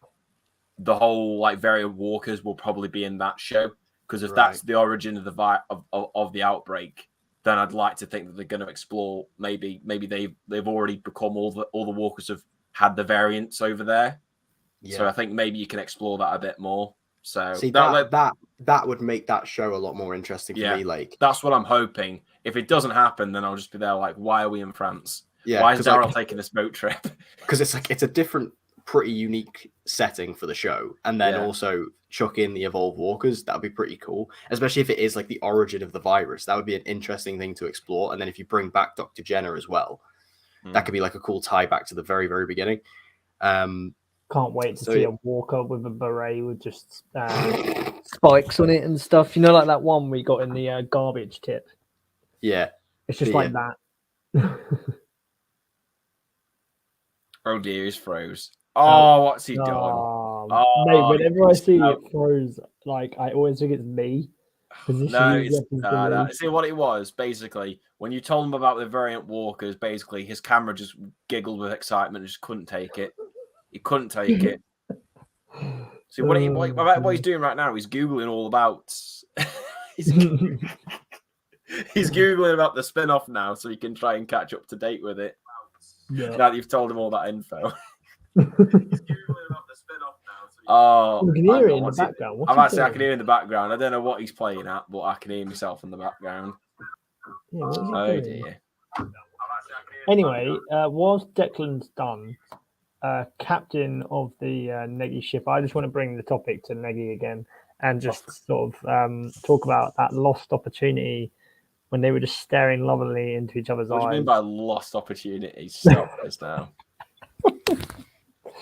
the whole like various walkers will probably be in that show. Because if that's the origin of the outbreak, then I'd like to think that they're going to explore maybe they've already become all the walkers have had the variants over there. Yeah. So I think maybe you can explore that a bit more. So see that would make that show a lot more interesting for me. Like that's what I'm hoping. If it doesn't happen, then I'll just be there like, why are we in France? Yeah, why is Daryl taking this boat trip? Because it's a different, pretty unique setting for the show, and then also chuck in the evolved walkers. That would be pretty cool, especially if it is like the origin of the virus. That would be an interesting thing to explore. And then if you bring back Dr. Jenna as well, that could be like a cool tie back to the very, very beginning. Can't wait to see a walker with a beret with just spikes on it and stuff. Like that one we got in the garbage tip. Yeah. It's just like that. Oh dear, he's froze. Oh, what's he done? Mate, whenever I see it froze, like I always think it's me. No, see what it was, basically, when you told him about the variant walkers, basically his camera just giggled with excitement and just couldn't take it. He couldn't take it. See what he's doing right now, he's Googling all about he's Googling about the spin-off now so he can try and catch up to date with it. Yeah. Now that you've told him all that info. He's Googling about the spin-off now so Oh, You can hear it in the background. I'm actually, I can hear in the background. I don't know what he's playing at, but I can hear myself in the background. Yeah, oh dear. Anyway, whilst Declan's done, captain of the Negi ship, I just want to bring the topic to Negi again and just sort of talk about that lost opportunity when they were just staring lovingly into each other's eyes. What do you mean by lost opportunity? Stop this now.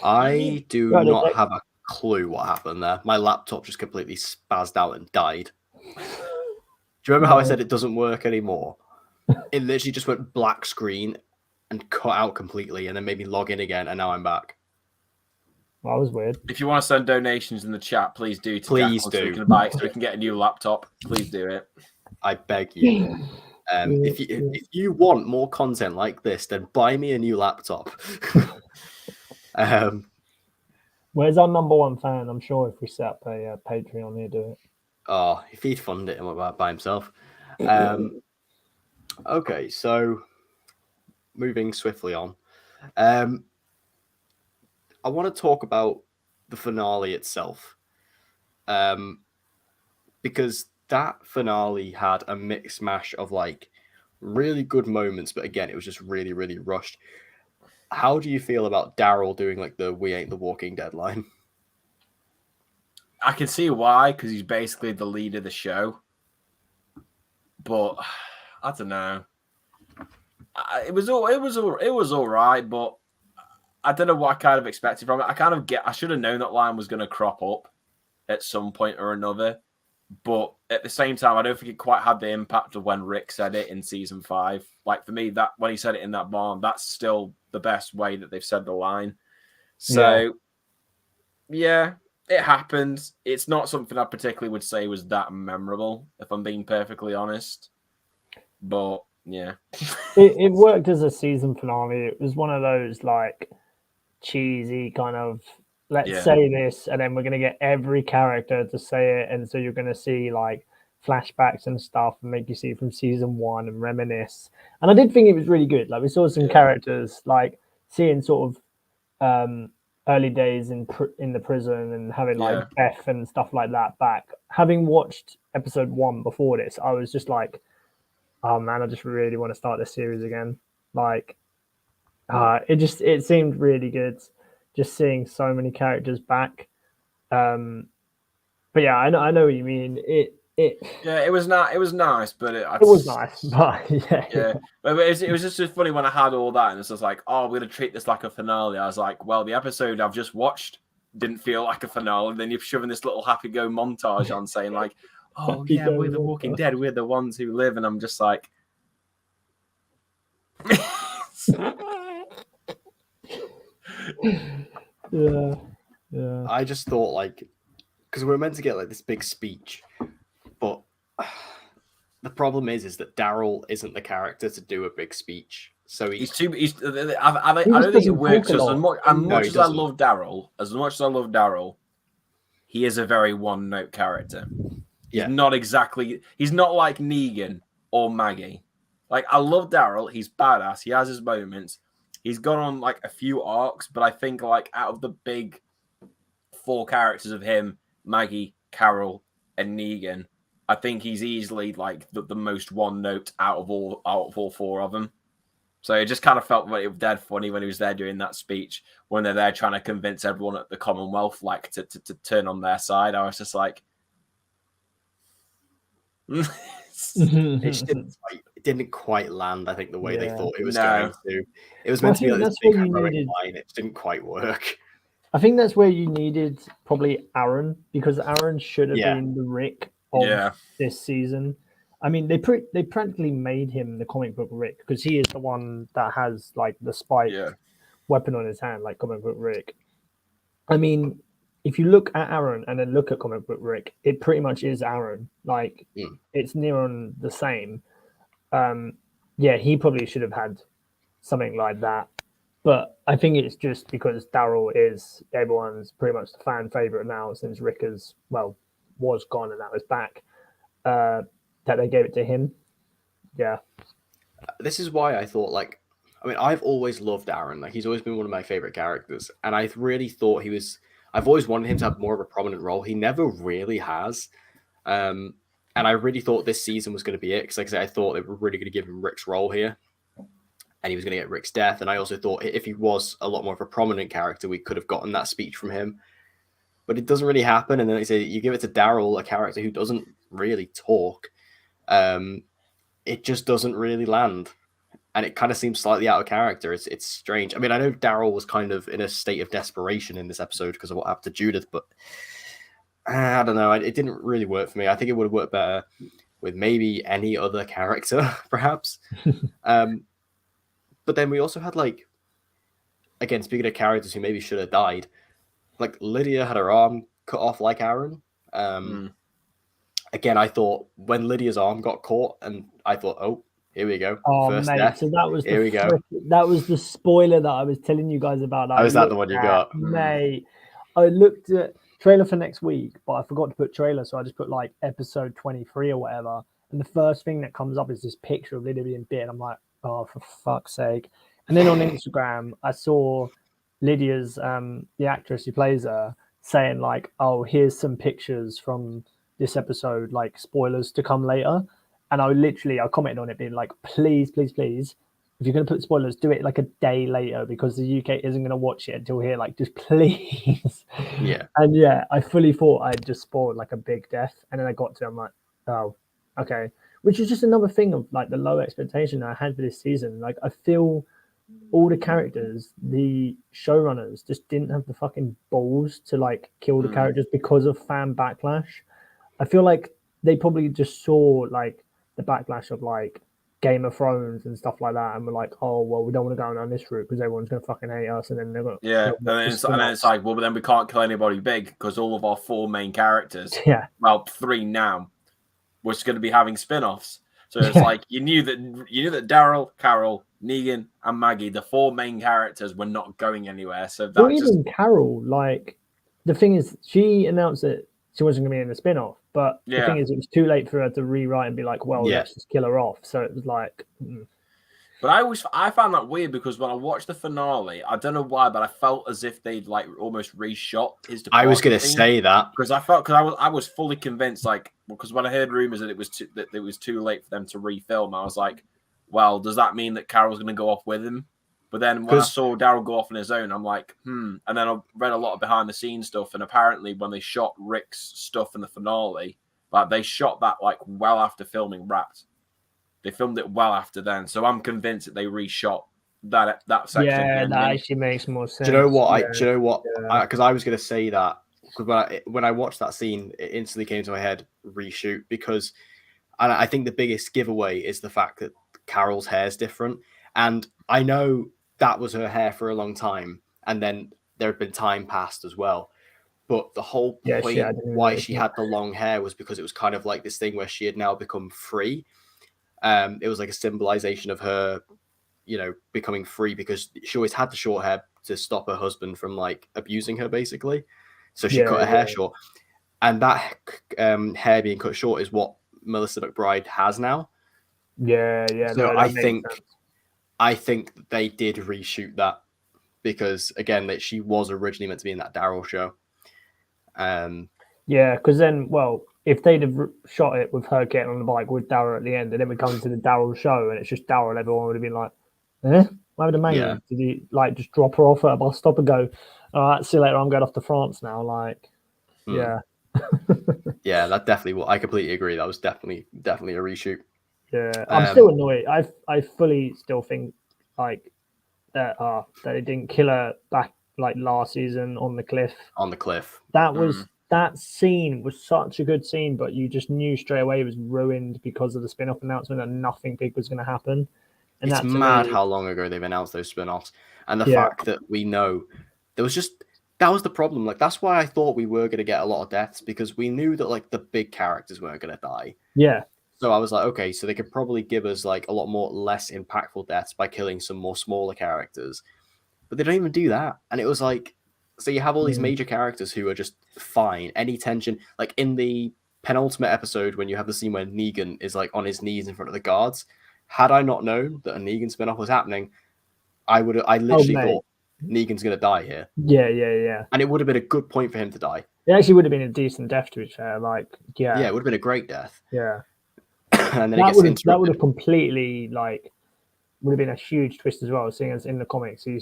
I do not have a clue what happened there. My laptop just completely spazzed out and died. Do you remember how I said it doesn't work anymore? It literally just went black screen and cut out completely, and then made me log in again, and now I'm back. That was weird. If you want to send donations in the chat, please do. Please do. So we can get a new laptop. Please do it. I beg you. If you want more content like this, then buy me a new laptop. Where's our number one fan? I'm sure if we set up a Patreon, he'd do it. Oh, if he'd fund it by himself. Okay, so moving swiftly on. I want to talk about the finale itself. Because that finale had a mix mash of like really good moments, but again, it was just really, really rushed. How do you feel about Daryl doing like the "We Ain't the Walking Dead" line? I can see why, because he's basically the lead of the show. But I don't know. It was all right, but I don't know what I kind of expected from it. I should have known that line was going to crop up at some point or another. But at the same time, I don't think it quite had the impact of when Rick said it in season 5. Like for me, that when he said it in that barn, that's still the best way that they've said the line. So yeah, it happens. It's not something I particularly would say was that memorable, if I'm being perfectly honest. But yeah, it worked as a season finale. It was one of those like cheesy kind of let's say this, and then we're going to get every character to say it, and so you're going to see like flashbacks and stuff and make you see from season 1 and reminisce. And I did think it was really good. Like we saw some characters, like seeing sort of early days in the prison and having like Beth and stuff like that back. Having watched episode 1 before this, I was just like, oh man, I just really want to start this series again. Like it seemed really good just seeing so many characters back. But yeah, I know what you mean. It was not. It was nice, but it was nice. But yeah. But it was just funny when I had all that, and it's just like, oh, we're gonna treat this like a finale. I was like, well, the episode I've just watched didn't feel like a finale. And then you're shoving this little happy go montage on, saying like, oh yeah, we're the Walking Dead. We're the ones who live, and I'm just like. Yeah. I just thought like, because we were meant to get like this big speech, but the problem is that Daryl isn't the character to do a big speech. So I don't think it works as much as I love Daryl. He is a very one-note character. He's not exactly. He's not like Negan or Maggie. Like I love Daryl. He's badass. He has his moments. He's gone on like a few arcs, but I think like out of the big 4 characters of him, Maggie, Carol, and Negan, I think he's easily like the most one note out of all 4 of them. So it just kind of felt like it was dead funny when he was there doing that speech when they're there trying to convince everyone at the Commonwealth like to turn on their side. I was just like, it didn't quite land, I think, the way they thought it was going to. It was meant to be like this big heroic line. It didn't quite work. I think that's where you needed probably Aaron, because Aaron should have been the Rick of this season. I mean, they practically made him the comic book Rick because he is the one that has like the spike weapon on his hand, like comic book Rick. I mean, if you look at Aaron and then look at comic book Rick, it pretty much is Aaron. Like it's near on the same. He probably should have had something like that. But I think it's just because Daryl is everyone's pretty much the fan favorite now since Rick was gone and now is back. That they gave it to him. Yeah. This is why I thought I've always loved Aaron. Like he's always been one of my favorite characters. And I really thought he was I've always wanted him to have more of a prominent role. He never really has. And I really thought this season was going to be it, because like I said, I thought they were really going to give him Rick's role here, and he was going to get Rick's death. And I also thought if he was a lot more of a prominent character, we could have gotten that speech from him. But it doesn't really happen. And then they say you give it to Daryl, a character who doesn't really talk. It just doesn't really land. And it kind of seems slightly out of character. It's strange. I mean, I know Daryl was kind of in a state of desperation in this episode because of what happened to Judith, but I don't know. It didn't really work for me. I think it would have worked better with maybe any other character, perhaps. But then we also had, like, again, speaking of characters who maybe should have died, like Lydia had her arm cut off like Aaron. Again, I thought when Lydia's arm got caught, and I thought, oh, here we go. Oh, First mate, death. so that was Here we go. That was the spoiler that I was telling you guys about. Oh, is that the one you got? Mate, I looked at trailer for next week, but I forgot to put trailer, so I just put like episode 23 or whatever. And the first thing that comes up is this picture of Lydia being bit. I'm like, oh, for fuck's sake. And then on Instagram, I saw Lydia's, the actress who plays her, saying like, oh, here's some pictures from this episode, like spoilers to come later. And I commented on it being like, please, please, please, if you're going to put spoilers, do it like a day later, because the UK isn't going to watch it until here. Like, just please. Yeah. And yeah, I fully thought I'd just spoiled like a big death. And then I got to it, I'm like, oh, okay. Which is just another thing of like the low expectation I had for this season. Like, I feel all the characters, the showrunners just didn't have the fucking balls to like kill the characters because of fan backlash. I feel like they probably just saw like the backlash of like Game of Thrones and stuff like that, and we're like, oh well, we don't want to go down this route because everyone's gonna fucking hate us, and then they're gonna and then it's like, well, but then we can't kill anybody big because all of our 4 main characters, 3 now, we're going to be having spin-offs. So it's like you knew that Daryl, Carol, Negan, and Maggie, the 4 main characters, were not going anywhere. So that even Carol, like the thing is, she announced that she wasn't going to be in the spin-off, but the thing is, it was too late for her to rewrite and be like, well, let's just kill her off. So it was like. But I found that weird because when I watched the finale, I don't know why, but I felt as if they'd like almost reshot his. I was going to say that because I was fully convinced, like, because when I heard rumors that it was too late for them to refilm, I was like, well, does that mean that Carol's going to go off with him? But then when I saw Daryl go off on his own, I'm like, And then I read a lot of behind the scenes stuff, and apparently when they shot Rick's stuff in the finale, like they shot that like well after filming Wrapped. They filmed it well after then, so I'm convinced that they reshot that section. Yeah, that actually makes more sense. Do you know what? Because I was going to say that when I watched that scene, it instantly came to my head, reshoot, because I think the biggest giveaway is the fact that Carol's hair is different, and I know that was her hair for a long time, and then there had been time passed as well. But the whole point why she had the long hair was because it was kind of like this thing where she had now become free. It was like a symbolization of her, becoming free, because she always had the short hair to stop her husband from like abusing her, basically. So she cut her hair short, and that hair being cut short is what Melissa McBride has now. Yeah. So I think they did reshoot that because again, that she was originally meant to be in that Daryl show. Because then, if they'd have shot it with her getting on the bike with Daryl at the end, and then we come to the Daryl show and it's just Daryl, everyone would have been like, "Why would the man? Did he like just drop her off at a bus stop and go, all right, see you later, I'm going off to France now?" Like, yeah, that definitely. I completely agree. That was definitely a reshoot. Yeah, I'm still annoyed. I fully still think like that they didn't kill her back like last season on the cliff. On the cliff. That was. That scene was such a good scene, but you just knew straight away it was ruined because of the spin-off announcement and nothing big was going to happen. And it's mad how long ago they've announced those spin-offs. And the fact that we know that was the problem. Like, that's why I thought we were going to get a lot of deaths, because we knew that like the big characters weren't going to die. Yeah. So I was like, okay, so they could probably give us like a lot more less impactful deaths by killing some more smaller characters. But they don't even do that. And it was like, so you have all these major characters who are just fine. Any tension, like in the penultimate episode when you have the scene where Negan is like on his knees in front of the guards. Had I not known that a Negan spinoff was happening, I literally thought Negan's going to die here. Yeah. And it would have been a good point for him to die. It actually would have been a decent death, to be fair. Like, yeah. Yeah, it would have been a great death. Yeah. And then that would have completely, like, would have been a huge twist as well, seeing as in the comics, he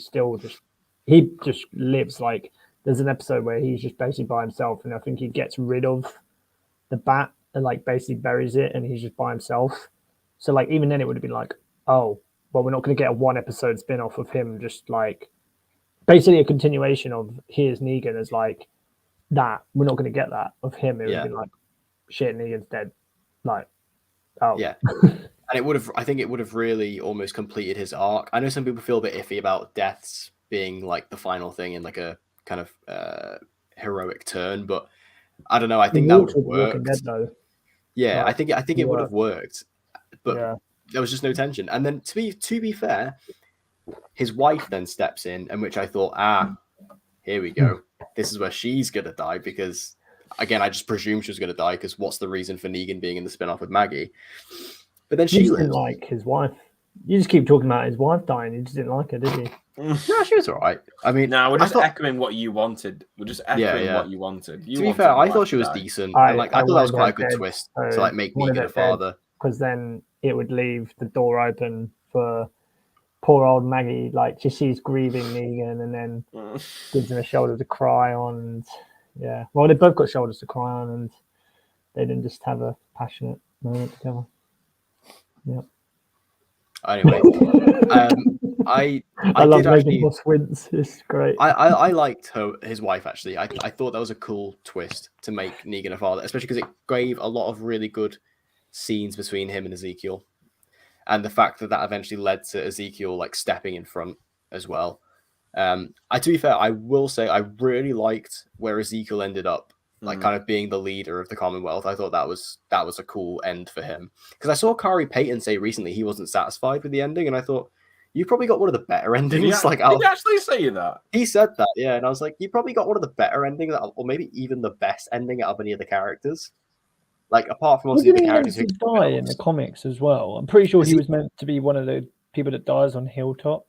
just lives, like, there's an episode where he's just basically by himself, and I think he gets rid of the bat and, like, basically buries it, and he's just by himself. So, like, even then it would have been like, oh, well, we're not going to get a 1-episode spin-off of him just, like, basically a continuation of here's Negan as, like, that. We're not going to get that of him. It would have been like, shit, Negan's dead. Like, oh. Yeah. And I think it would have really almost completed his arc. I know some people feel a bit iffy about deaths being like the final thing in like a kind of heroic turn, but I don't know. I think that would have worked. Yeah, I think it would have worked, but there was just no tension. And then to be fair, his wife then steps in, and which I thought, here we go. This is where she's gonna die, because again, I just presumed she was gonna die, because what's the reason for Negan being in the spin-off with Maggie? But then she didn't like his wife. You just keep talking about his wife dying. You just didn't like her, did you? No, she was all right. I mean, no, we're just echoing what you wanted. We're just echoing what you wanted. To be fair, I thought she was decent. I thought that was quite a good twist to like make Negan a father. Because then it would leave the door open for poor old Maggie. Like, she's grieving Negan, and then gives him a shoulder to cry on. And well, they both got shoulders to cry on, and they didn't just have a passionate moment together. Yeah. Anyway, I love making Moss wince. It's great. I liked his wife actually. I thought that was a cool twist to make Negan a father, especially because it gave a lot of really good scenes between him and Ezekiel, and the fact that eventually led to Ezekiel like stepping in front as well. To be fair, I will say I really liked where Ezekiel ended up, like kind of being the leader of the Commonwealth. I thought that was a cool end for him, because I saw Kari Payton say recently he wasn't satisfied with the ending, and I thought, you probably got one of the better endings. Did he actually say that? He said that, yeah, and I was like, you probably got one of the better endings, or maybe even the best ending out of any of the characters. Like, apart from obviously the characters who die in the comics as well. I'm pretty sure he was meant to be one of the people that dies on Hilltop.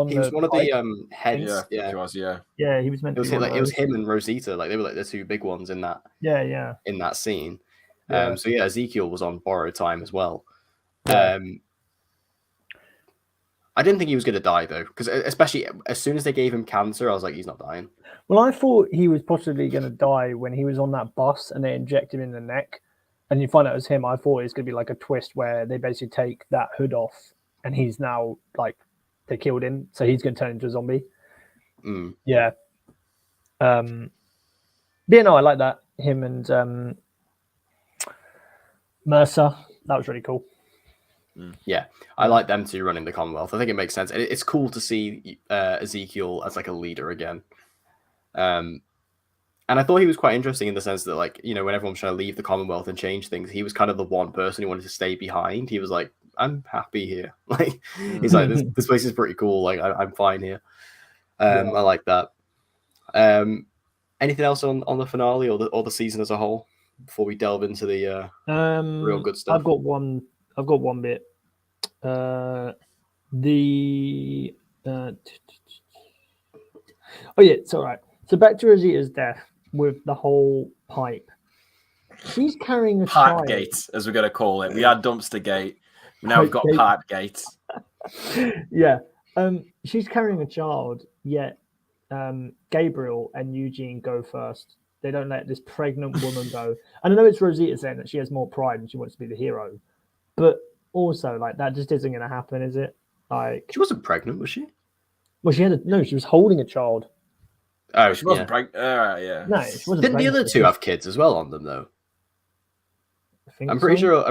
He was one of the heads. Yeah, he was. Yeah, he was meant to be. It was him and Rosita. Like, they were like the two big ones in that. Yeah. In that scene. Yeah. So yeah, Ezekiel was on borrowed time as well. Yeah. I didn't think he was going to die though, because especially as soon as they gave him cancer, I was like, he's not dying. Well, I thought he was possibly going to die when he was on that bus and they inject him in the neck, and you find out it was him. I thought it was going to be like a twist where they basically take that hood off, and he's now like, they killed him, so he's going to turn into a zombie. Yeah. But yeah, no, I like that. Him and Mercer, that was really cool. Yeah, I like them two running the Commonwealth. I think it makes sense. It's cool to see Ezekiel as like a leader again. And I thought he was quite interesting in the sense that, like, you know, when everyone was trying to leave the Commonwealth and change things, he was kind of the one person who wanted to stay behind. He was like, I'm happy here. Like, he's like, this place is pretty cool. Like, I'm fine here. I like that. Anything else on the finale or the season as a whole before we delve into the real good stuff? I've got one bit. Oh yeah, it's all right. So back to Rosita's death with the whole pipe. She's carrying a pipe child. Gate, as we're going to call it. We had Dumpster Gate. Now we've got Pipe Gate. Yeah. She's carrying a child, yet Gabriel and Eugene go first. They don't let this pregnant woman go. And I know it's Rosita saying that she has more pride and she wants to be the hero, but also, like, that just isn't going to happen, is it? Like, she wasn't pregnant, was she? Well, she was holding a child. Oh, she wasn't pregnant. Yeah. No, she wasn't. Didn't the other two have kids as well on them though? I'm pretty sure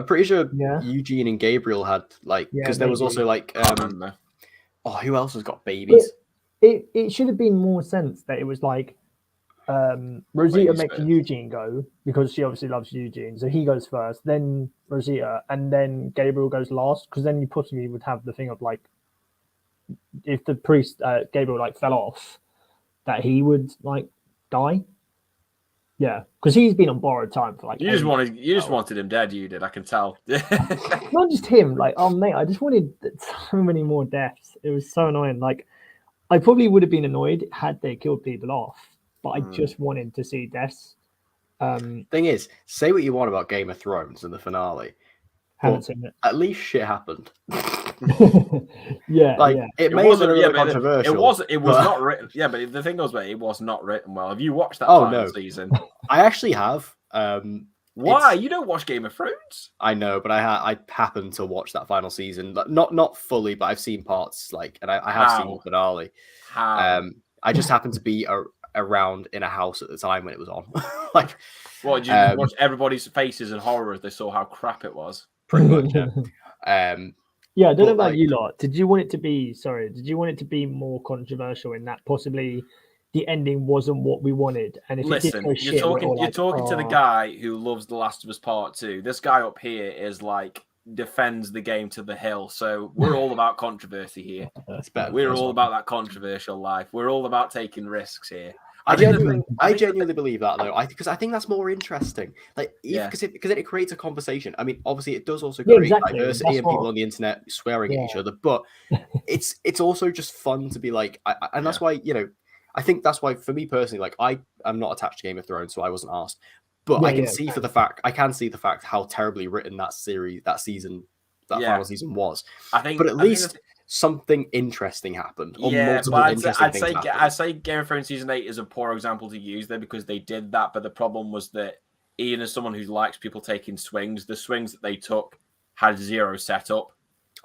Eugene and Gabriel had, like, because there was also like who else has got babies? It should have been more sense that it was like Rosita makes Eugene go, because she obviously loves Eugene, so he goes first, then Rosita, and then Gabriel goes last, because then you possibly would have the thing of, like, if the priest Gabriel like fell off, that he would like die. Yeah, because he's been on borrowed time for like. You just wanted him dead. You did. I can tell. Not just him. Like, oh mate, I just wanted so many more deaths. It was so annoying. Like, I probably would have been annoyed had they killed people off, but I just wanted to see deaths. Thing is, say what you want about Game of Thrones and the finale. Haven't seen it. At least shit happened. Yeah, it may have been a little controversial. It was not written. Yeah, but the thing was, it was not written well. Have you watched that final season? I actually have. Why? You don't watch Game of Thrones? I know, but I happened to watch that final season. Not fully, but I've seen parts. And I have seen the finale. How? I just happened to be around in a house at the time when it was on. What, did you watch everybody's faces in horror as they saw how crap it was? Pretty much, yeah. Yeah, I don't know about you lot. Did you want it to be more controversial in that possibly the ending wasn't what we wanted? And if listen, you're talking to the guy who loves The Last of Us Part 2. This guy up here is defends the game to the hill. So we're all about controversy here. We're all about that controversial life. We're all about taking risks here. I genuinely believe that though, because I think that's more interesting. Because it creates a conversation. I mean, obviously, it does also create diversity and people on the internet swearing at each other. But it's also just fun to be and that's why I think that's why for me personally, I am not attached to Game of Thrones, so I wasn't asked. But I can see the fact how terribly written that final season was. But at least something interesting happened. I'd say Game of Thrones season 8 is a poor example to use there because they did that, but the problem was that Ian, as someone who likes people taking swings, the swings that they took had zero setup.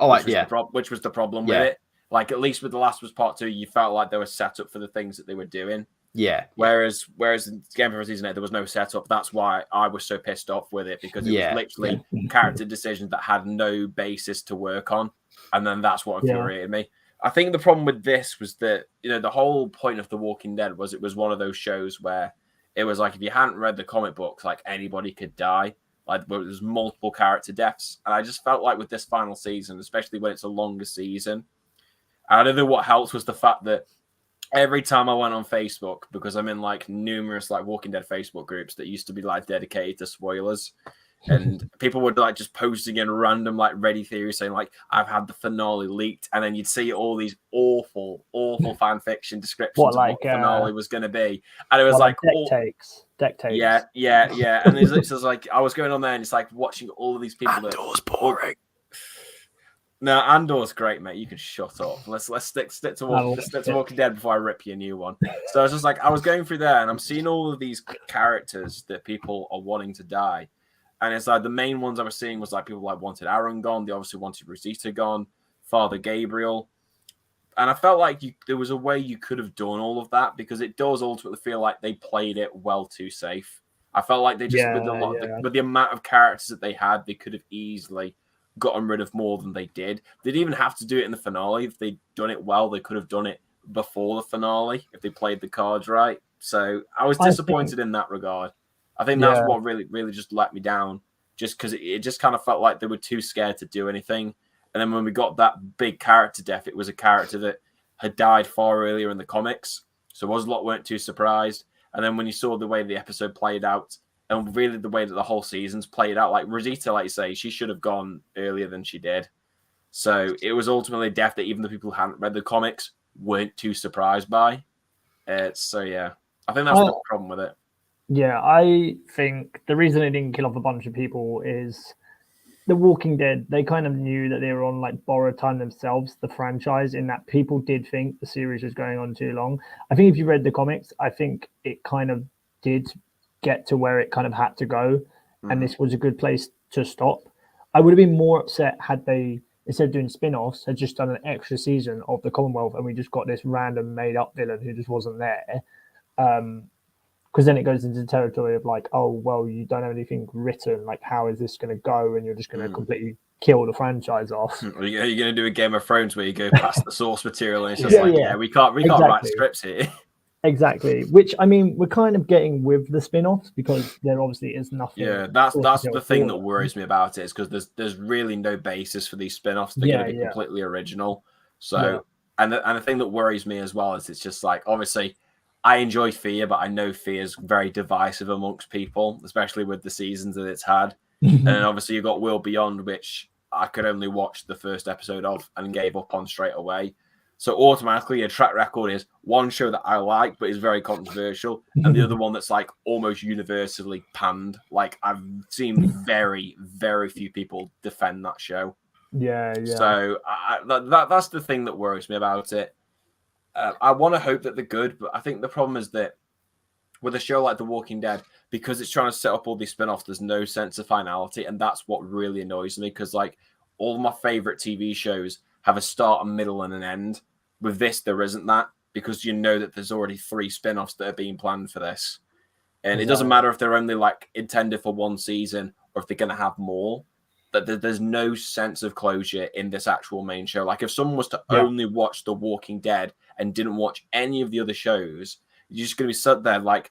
Which was the problem with it. At least with The Last of Us Part 2, you felt like there was setup for the things that they were doing. Yeah. Whereas in Game of Thrones season 8, there was no setup. That's why I was so pissed off with it because it was literally character decisions that had no basis to work on. And then that's what infuriated me. I think the problem with this was that, the whole point of The Walking Dead was it was one of those shows where it was if you hadn't read the comic books, anybody could die. There's multiple character deaths. And I just felt like with this final season, especially when it's a longer season, I don't know what helps was the fact that every time I went on Facebook, because I'm in numerous Walking Dead Facebook groups that used to be dedicated to spoilers. And people would just posting in random Reddit theories saying I've had the finale leaked, and then you'd see all these awful fan fiction descriptions of what the finale was going to be, and it was deck takes. Yeah. And it's just I was going on there and it's watching all of these people. Andor's boring. No, Andor's great, mate. You can shut up. Let's stick to Walking Dead before I rip you a new one. So I was just I was going through there and I'm seeing all of these characters that people are wanting to die. And it's the main ones I was seeing was people wanted Aaron gone. They obviously wanted Rosita gone, Father Gabriel. And I felt there was a way you could have done all of that because it does ultimately feel like they played it well too safe. I felt like they just, with the amount of characters that they had, they could have easily gotten rid of more than they did. They didn't even have to do it in the finale. If they'd done it well, they could have done it before the finale if they played the cards right. So I was disappointed in that regard. I think that's what really, really just let me down, just because it just kind of felt like they were too scared to do anything. And then when we got that big character death, it was a character that had died far earlier in the comics. So Ocelot weren't too surprised. And then when you saw the way the episode played out, and really the way that the whole season's played out, Rosita, like you say, she should have gone earlier than she did. So it was ultimately a death that even the people who hadn't read the comics weren't too surprised by. I think that's the problem with it. Yeah, I think the reason they didn't kill off a bunch of people is The Walking Dead, they kind of knew that they were on borrowed time themselves, the franchise, in that people did think the series was going on too long. I think if you read the comics, I think it kind of did get to where it kind of had to go, and this was a good place to stop. I would have been more upset had they, instead of doing spin-offs, had just done an extra season of the Commonwealth and we just got this random made-up villain who just wasn't there. Because then it goes into the territory of oh, well, you don't have anything written. How is this going to go? And you're just going to completely kill the franchise off. Are you going to do a Game of Thrones where you go past the source material and it's just we can't write scripts here. Exactly. Which, I mean, we're kind of getting with the spin-offs because there obviously is nothing. Yeah, that's the thing that worries me about it is because there's really no basis for these spin-offs. They're going to be completely original. So, and the thing that worries me as well is it's just obviously, I enjoy Fear, but I know Fear is very divisive amongst people, especially with the seasons that it's had. And then obviously you've got World Beyond, which I could only watch the first episode of and gave up on straight away. So automatically your track record is one show that I like but is very controversial, and the other one that's like almost universally panned. Like I've seen very, very few people defend that show. Yeah. So that's the thing that worries me about it. I want to hope that they're good, but I think the problem is that with a show like The Walking Dead, because it's trying to set up all these spin-offs, there's no sense of finality, and that's what really annoys me, because like all of my favorite TV shows have a start, a middle, and an end. With this, there isn't that, because you know that there's already 3 spin-offs that are being planned for this. And it doesn't matter if they're only like intended for 1 season or if they're going to have more. That there's no sense of closure in this actual main show. Like if someone was to only watch The Walking Dead and didn't watch any of the other shows, you're just going to be sat there like,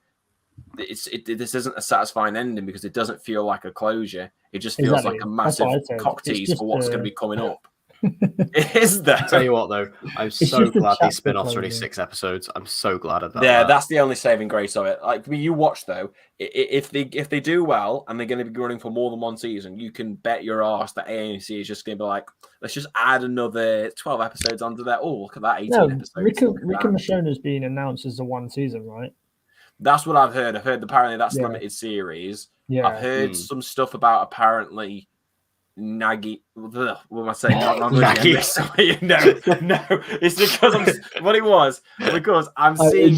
this isn't a satisfying ending because it doesn't feel like a closure. It just feels like a massive cock tease for what's going to be coming up. It is that. I'll tell you what, though, I'm so glad these spin-offs are only 6 episodes. I'm so glad of that. Yeah, that's the only saving grace of it. Like you watch though, if they do well and they're going to be running for more than 1 season, you can bet your ass that AMC is just going to be like, let's just add another 12 episodes onto that. Oh, look at that 18 episodes. Rick and Michonne has been announced as the 1 season, right? That's what I've heard. I've heard apparently that's limited series. Yeah. I've heard some stuff about apparently Naggy. What am I saying? Naggy. No, it's because I'm seeing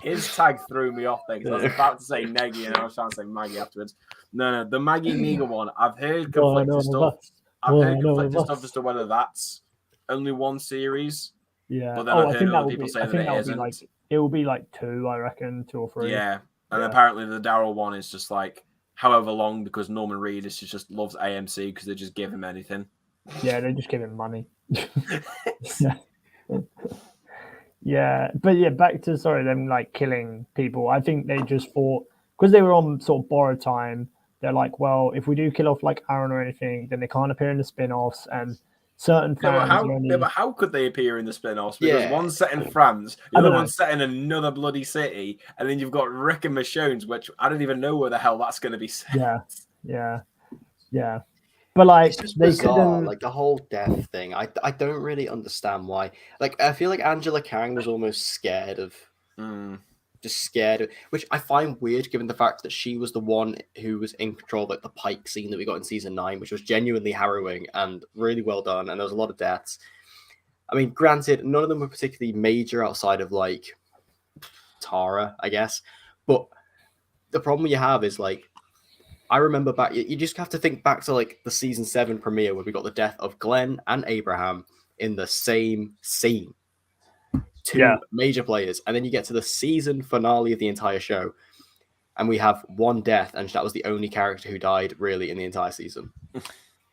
his tag threw me off there because I was about to say Neggy and I was trying to say Maggie afterwards. No, the Maggie and Negan one. I've heard conflicting stuff. I've heard conflicting stuff as to whether that's only 1 series. Yeah, but then I've heard other people say that it isn't. It will be like 2, I reckon, 2 or 3. Yeah, and apparently the Daryl one is just like however long because Norman Reedus just loves AMC because they just give him anything. Yeah, they just give him money. Yeah, but yeah, back to them like killing people. I think they just thought because they were on sort of borrowed time. They're like, well, if we do kill off like Aaron or anything, then they can't appear in the spin-offs and. Certain fans. But how could they appear in the spin-offs? Because one's set in France, the other one's set in another bloody city, and then you've got Rick and Michonne's, which I don't even know where the hell that's going to be set. Yeah. But like, it's just bizarre. Like the whole death thing, I don't really understand why. Like, I feel like Angela Kang was almost scared of. Just scared, which I find weird given the fact that she was the one who was in control of like the Pike scene that we got in season 9, which was genuinely harrowing and really well done. And there was a lot of deaths. I mean, granted, none of them were particularly major outside of like Tara, I guess. But the problem you have is like, I remember back, you just have to think back to like the season 7 premiere where we got the death of Glenn and Abraham in the same scene. 2 major players, and then you get to the season finale of the entire show, and we have 1 death, and that was the only character who died really in the entire season.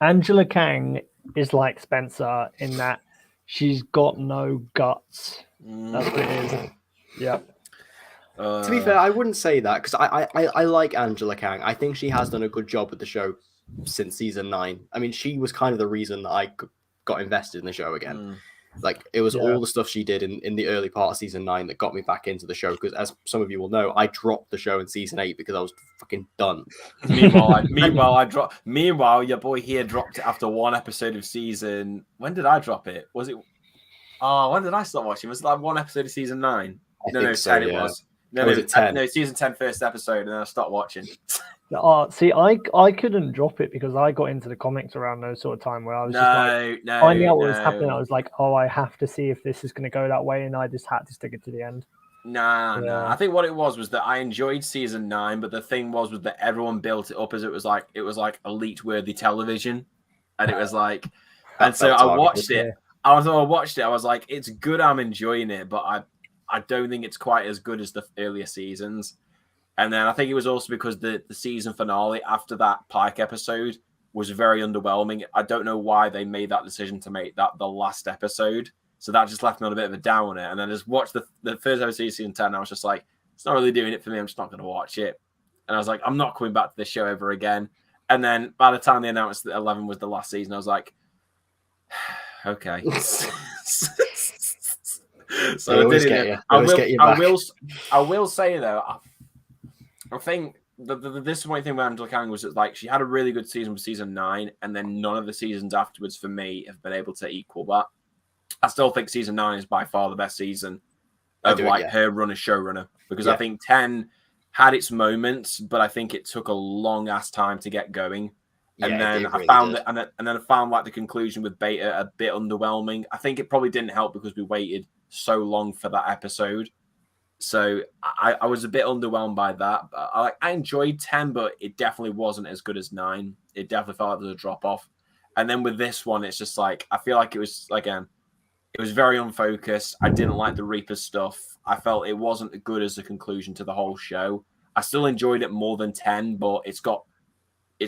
Angela Kang is like Spencer in that she's got no guts. That's what it is. Yeah. To be fair, I wouldn't say that because I like Angela Kang. I think she has done a good job with the show since season 9. I mean, she was kind of the reason that I got invested in the show again. Like, it was all the stuff she did in the early part of season 9 that got me back into the show. Because as some of you will know, I dropped the show in season 8 because I was fucking done. Meanwhile, your boy here dropped it after 1 episode of season. When did I drop it? Was it? Oh, when did I start watching? Was it like 1 episode of season 9? No, 10 it was. No, was it 10? No, season 10 first episode, and then I stopped watching. See, I couldn't drop it because I got into the comics around those sort of time where I was finding out what was happening. I was like, oh, I have to see if this is going to go that way, and I just had to stick it to the end. Nah. I think what it was that I enjoyed season 9, but the thing was that everyone built it up as it was like elite worthy television, and it was like, and so I watched it. I was like, it's good. I'm enjoying it, but I don't think it's quite as good as the earlier seasons. And then I think it was also because the season finale after that Pike episode was very underwhelming. I don't know why they made that decision to make that the last episode. So that just left me on a bit of a downer. And then I just watched the first episode of season 10. And I was just like, it's not really doing it for me. I'm just not going to watch it. And I was like, I'm not coming back to this show ever again. And then by the time they announced that 11 was the last season, I was like, okay. So I will say though, I think the disappointing thing with Angela Kang was that like she had a really good season with season 9, and then none of the seasons afterwards for me have been able to equal that. I still think season 9 is by far the best season of her run as showrunner, because I think 10 had its moments, but I think it took a long ass time to get going. And then I found that, and then I found like the conclusion with Beta a bit underwhelming. I think it probably didn't help because we waited so long for that episode. So I was a bit underwhelmed by that. I enjoyed 10, but it definitely wasn't as good as 9. It definitely felt like there was a drop off. And then with this one, it's just like I feel like it was it was very unfocused. I didn't like the Reaper stuff. I felt it wasn't as good as the conclusion to the whole show. I still enjoyed it more than 10, but it's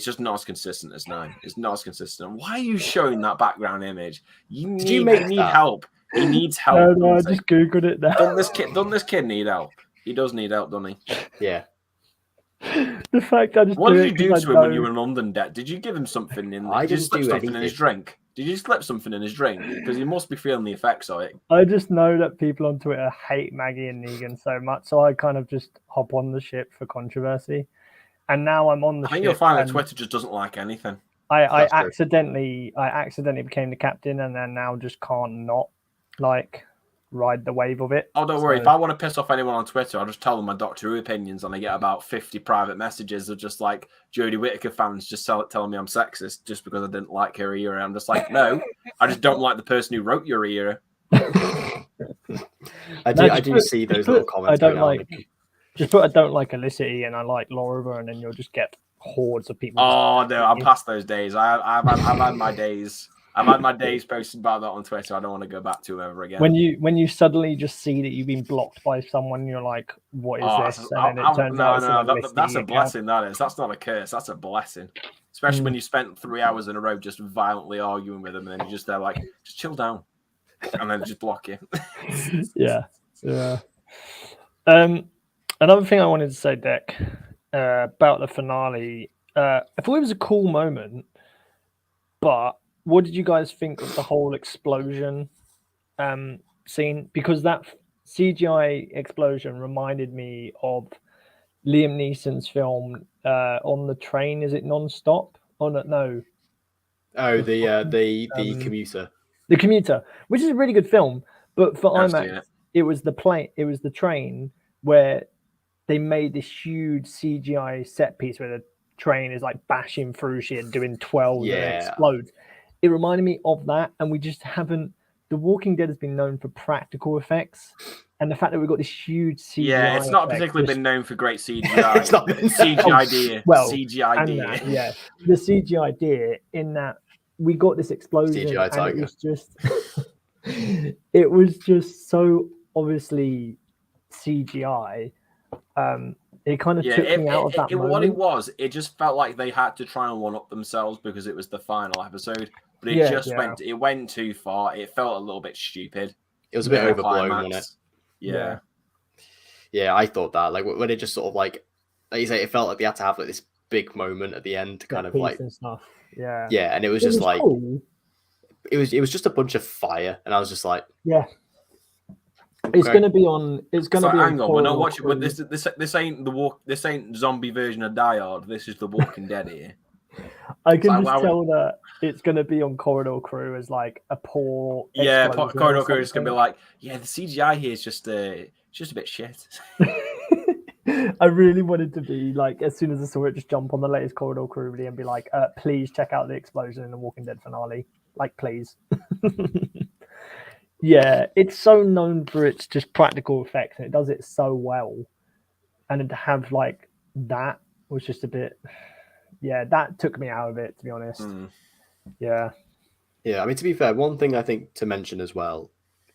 just not as consistent as 9. It's not as consistent. Why are you showing that background image? You need help. He needs help. No, I just googled it now. Doesn't this kid need help? He does need help, doesn't he? Yeah. The fact I just what did you do to him when you were in London, Dad? Did you give him something in? I did you didn't slip do something anything. in his drink? Did you slip something in his drink? Because he must be feeling the effects of it. I just know that people on Twitter hate Maggie and Negan so much, so I kind of just hop on the ship for controversy. And now I'm on the ship. I think you'll find that Twitter just doesn't like anything. I accidentally became the captain, and then now just can't not ride the wave of it. Oh, don't worry. If I want to piss off anyone on Twitter, I'll just tell them my Doctor Who opinions, and I get about 50 private messages of just like Jodie Whittaker fans just telling me I'm sexist just because I didn't like her era. I'm just like, no, I just don't like the person who wrote your era. I do see those little comments. I don't like Felicity, and I like Laura, and then you'll just get hordes of people. Oh no, I'm past those days. I've had my days. I've had my days posting about that on Twitter. I don't want to go back to it ever again. When you suddenly just see that you've been blocked by someone, you're like, "What is this?" And then it turns out that's a blessing. That is. That's not a curse. That's a blessing. Especially when you spent 3 hours in a row just violently arguing with them, and then you're just there like, just chill down, and then just block you. Yeah. Another thing I wanted to say, Deck, about the finale. I thought it was a cool moment, but what did you guys think of the whole explosion scene? Because that CGI explosion reminded me of Liam Neeson's film On the Train. Is it Non-Stop? Oh no. Oh, the Commuter. The Commuter, which is a really good film, but for IMAX, it was the train where they made this huge CGI set piece where the train is like bashing through shit and doing 12 and it explodes. It reminded me of that, and we just haven't. The Walking Dead has been known for practical effects, and the fact that we've got this huge CGI. Yeah, it's not particularly been known for great CGI. It's not been CGI deer. Well, CGI deer. Yeah, the CGI deer in that we got this explosion, CGI tiger. And it was just, it was just so obviously CGI. It kind of took me out of that moment. What it was, it just felt like they had to try and one up themselves because it was the final episode. But it went too far. It felt a little bit stupid. It was a bit overblown, wasn't it? Yeah. Yeah, I thought that. Like when it just sort of like you say, it felt like they had to have like this big moment at the end to kind of like and stuff. Yeah. Yeah, and it was just like cool. It was just a bunch of fire, and I was just like, yeah. Okay. It's going to be on. It's going to be. Hang on, we're not watching. But this ain't This ain't zombie version of Die Hard. This is The Walking Dead here. I can just tell that it's going to be on Corridor Crew as like a poor. Yeah, Corridor Crew is going to be like, yeah, the CGI here is just a bit shit. I really wanted to be like, as soon as I saw it, just jump on the latest Corridor Crew video and be like, please check out the explosion in the Walking Dead finale. Like, please. Yeah, it's so known for its just practical effects, and it does it so well. And to have like that was just a bit, yeah, that took me out of it, to be honest. Yeah. Yeah, I mean, to be fair, one thing I think to mention as well,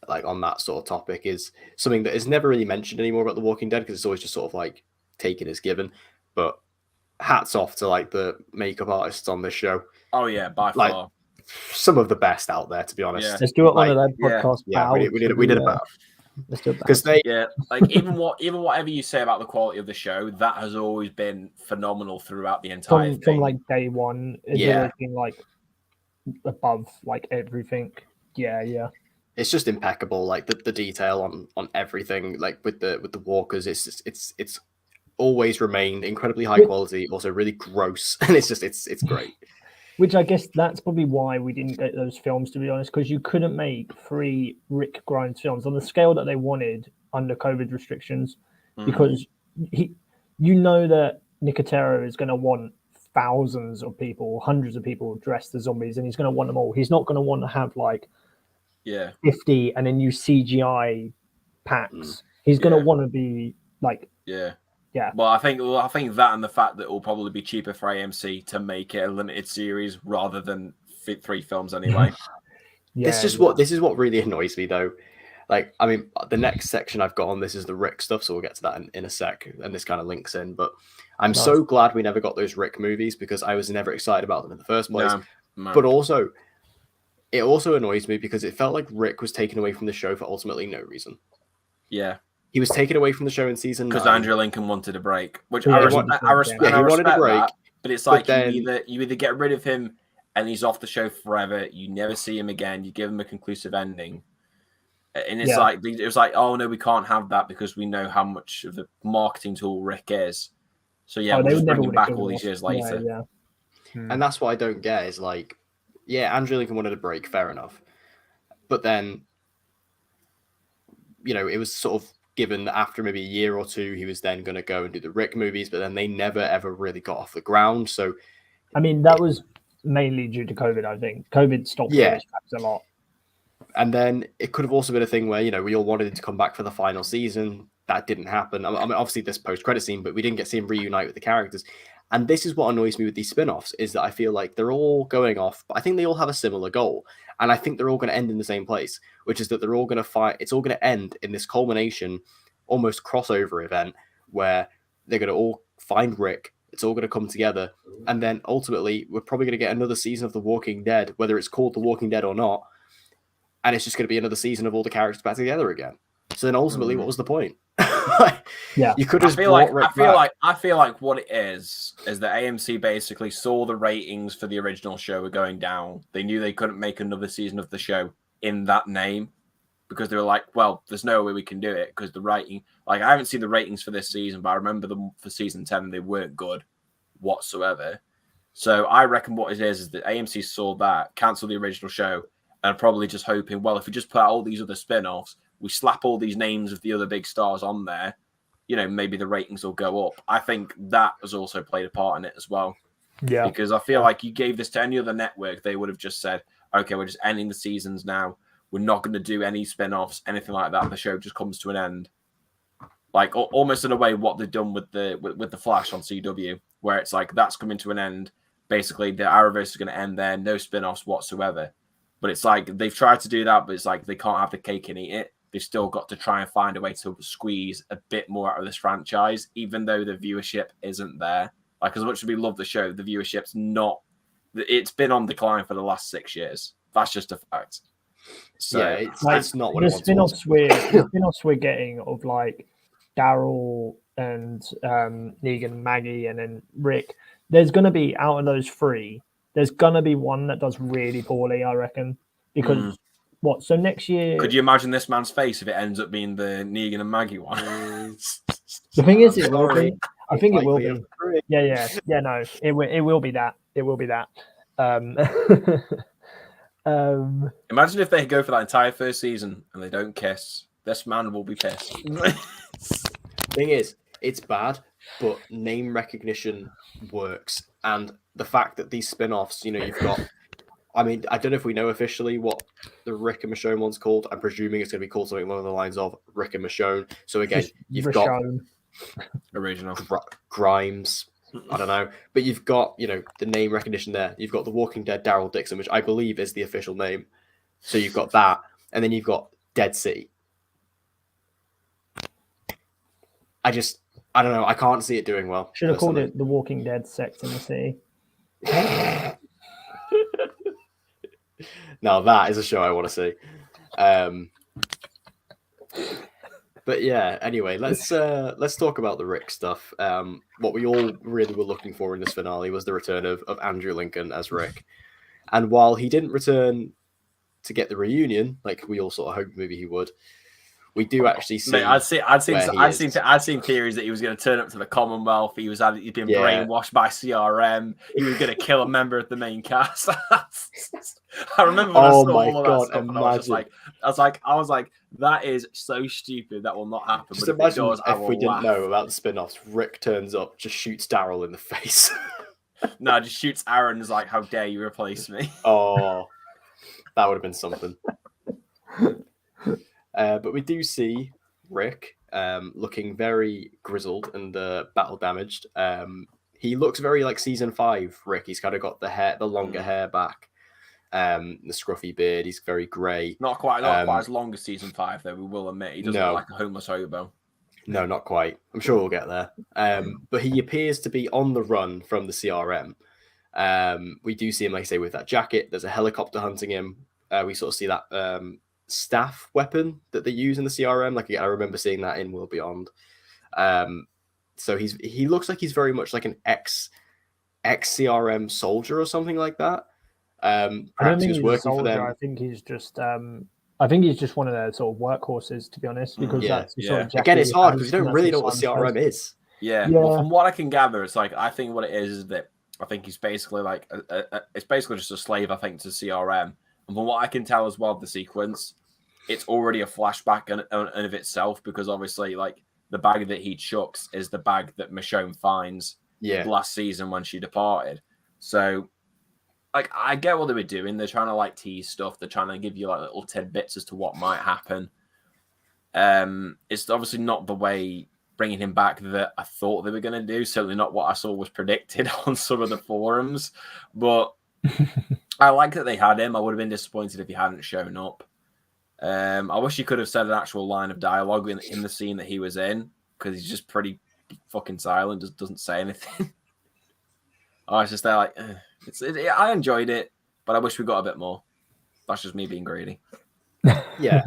like on that sort of topic, is something that is never really mentioned anymore about The Walking Dead because it's always just sort of like taken as given. But hats off to like the makeup artists on this show. Oh yeah, by far. Some of the best out there, to be honest. Yeah. Let's do it on that podcast. Yeah, we did about. Let's do it because like even whatever you say about the quality of the show, that has always been phenomenal throughout the entire thing. From like day one, it's been like above like everything. Yeah. It's just impeccable, like the detail on everything, like with the walkers. It's always remained incredibly high quality, also really gross, and it's great. Which I guess that's probably why we didn't get those films, to be honest, because you couldn't make 3 Rick Grimes films on the scale that they wanted under COVID restrictions, because you know that Nicotero is going to want thousands of people, hundreds of people dressed as zombies, and he's going to want them all. He's not going to want to have like 50 and then use CGI packs. He's going to want to be like yeah. Well, I think that and the fact that it will probably be cheaper for AMC to make it a limited series rather than 3 films anyway. This is what really annoys me though. Like, I mean, the next section I've got on this is the Rick stuff, so we'll get to that in a sec, and this kind of links in. But I'm so glad we never got those Rick movies because I was never excited about them in the first place. No. But also, it also annoys me because it felt like Rick was taken away from the show for ultimately no reason. Yeah. He was taken away from the show in season 9. Because Andrew Lincoln wanted a break, which I respect that, but it's like you either get rid of him and he's off the show forever, you never see him again, you give him a conclusive ending. And it's like, it was like, oh no, we can't have that because we know how much of the marketing tool Rick is. So we'll just bring him back all these years later. Yeah. And that's what I don't get is like, Andrew Lincoln wanted a break, fair enough. But then, it was sort of given that after maybe a year or 2, he was then going to go and do the Rick movies, but then they never, ever really got off the ground. So, I mean, that was mainly due to COVID, I think. COVID stopped those tracks a lot. And then it could have also been a thing where, we all wanted him to come back for the final season. That didn't happen. I mean, obviously this post-credit scene, but we didn't get to see him reunite with the characters. And this is what annoys me with these spin-offs, is that I feel like they're all going off, but I think they all have a similar goal. And I think they're all going to end in the same place, which is that they're all going to fight. It's all going to end in this culmination, almost crossover event, where they're going to all find Rick. It's all going to come together. And then ultimately, we're probably going to get another season of The Walking Dead, whether it's called The Walking Dead or not. And it's just going to be another season of all the characters back together again. So then ultimately, what was the point? You could have I feel like what it is that AMC basically saw the ratings for the original show were going down. They knew they couldn't make another season of the show in that name because they were like, well, there's no way we can do it because the rating, like I haven't seen the ratings for this season, but I remember them for season 10, they weren't good whatsoever. So I reckon what it is that AMC saw that, cancelled the original show, and probably just hoping, well, if we just put out all these other spin-offs, we slap all these names of the other big stars on there, maybe the ratings will go up. I think that has also played a part in it as well. Yeah. Because I feel like you gave this to any other network, they would have just said, okay, we're just ending the seasons now. We're not going to do any spin-offs, anything like that. The show just comes to an end. Like almost in a way what they've done with the Flash on CW, where it's like that's coming to an end. Basically, the Arrowverse is going to end there, no spin-offs whatsoever. But it's like they've tried to do that, but it's like they can't have the cake and eat it. They've still got to try and find a way to squeeze a bit more out of this franchise, even though the viewership isn't there. Like, as much as we love the show, the viewership's not... It's been on decline for the last 6 years. That's just a fact. So, it's not what the spin-offs we're getting of, like, Daryl and Negan, Maggie, and then Rick. There's going to be, out of those 3, there's going to be one that does really poorly, I reckon. Because... What? So next year... Could you imagine this man's face if it ends up being the Negan and Maggie one? The thing is, it will be. I think it will be. Yeah. No, it will be that. It will be that. Imagine if they go for that entire first season and they don't kiss. This man will be pissed. Thing is, it's bad, but name recognition works, and the fact that these spin-offs, you've got. I mean, I don't know if we know officially what the Rick and Michonne one's called. I'm presuming it's going to be called something along the lines of Rick and Michonne. So again, you've got original Grimes. I don't know, but you've got the name recognition there. You've got The Walking Dead Daryl Dixon, which I believe is the official name. So you've got that, and then you've got Dead City. I don't know. I can't see it doing well. Should have called it The Walking Dead Sex in the City. Now that is a show I want to see. But yeah, anyway, let's talk about the Rick stuff. What we all really were looking for in this finale was the return of Andrew Lincoln as Rick. And while he didn't return to get the reunion, like we all sort of hoped maybe he would, we do actually see. Mate, I'd seen theories that he was going to turn up to the Commonwealth. He'd been brainwashed by CRM. He was going to kill a member of the main cast. I remember when I saw all of that stuff, and I was like, that is so stupid. That will not happen. Just but imagine if we didn't know about the spin-offs. Rick turns up, just shoots Daryl in the face. No, just shoots Aaron and is like, how dare you replace me? Oh, that would have been something. But we do see Rick looking very grizzled and battle damaged. He looks very like season 5 Rick. He's kind of got the longer hair back, the scruffy beard. He's very grey. Not quite as long as season 5, though. We will admit he doesn't look like a homeless hobo. No, not quite. I'm sure we'll get there. But he appears to be on the run from the CRM. We do see him, like I say, with that jacket. There's a helicopter hunting him. We sort of see that staff weapon that they use in the CRM. Like I remember seeing that in World Beyond. So he looks like he's very much like an ex CRM soldier or something like that. Perhaps he was working for them. I think he's just one of their sort of workhorses, to be honest. Because that's the sort of again, it's hard because you don't really know what CRM is. Yeah. Well, from what I can gather, it's like I think what it is that I think he's basically like it's basically just a slave, I think, to CRM. And from what I can tell as well, the sequence, it's already a flashback in of itself because obviously, like the bag that he chucks is the bag that Michonne finds last season when she departed. So, like, I get what they were doing. They're trying to like tease stuff. They're trying to give you like little tidbits as to what might happen. It's obviously not the way bringing him back that I thought they were going to do. Certainly not what I saw was predicted on some of the forums. But I like that they had him. I would have been disappointed if he hadn't shown up. I wish he could have said an actual line of dialogue in the scene that he was in because he's just pretty fucking silent, just doesn't say anything. I was just there like, I enjoyed it, but I wish we got a bit more. That's just me being greedy. Yeah.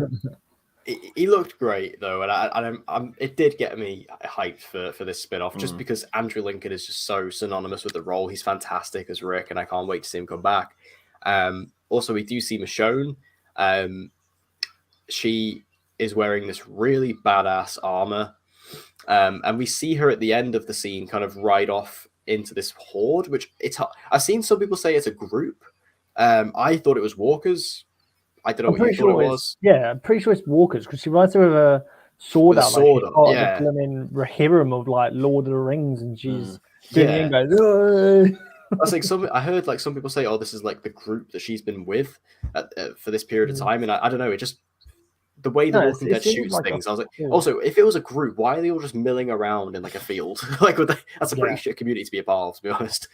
He looked great though, and it did get me hyped for this spin-off just because Andrew Lincoln is just so synonymous with the role. He's fantastic as Rick, and I can't wait to see him come back. Also, we do see Michonne. She is wearing this really badass armor, and we see her at the end of the scene kind of ride off into this horde, which I've seen some people say it's a group. I thought it was walkers. I don't know what you thought it was. Yeah, I'm pretty sure it's walkers because she rides her with a sword out. The blooming Rohirrim of like Lord of the Rings, and she's doing it and goes. I was like, I heard like some people say, "Oh, this is like the group that she's been with for this period of time," and I don't know. It just the way the Walking Dead shoots like things. I was like, also, if it was a group, why are they all just milling around in like a field? Like, that's a pretty shit community to be a part of, to be honest.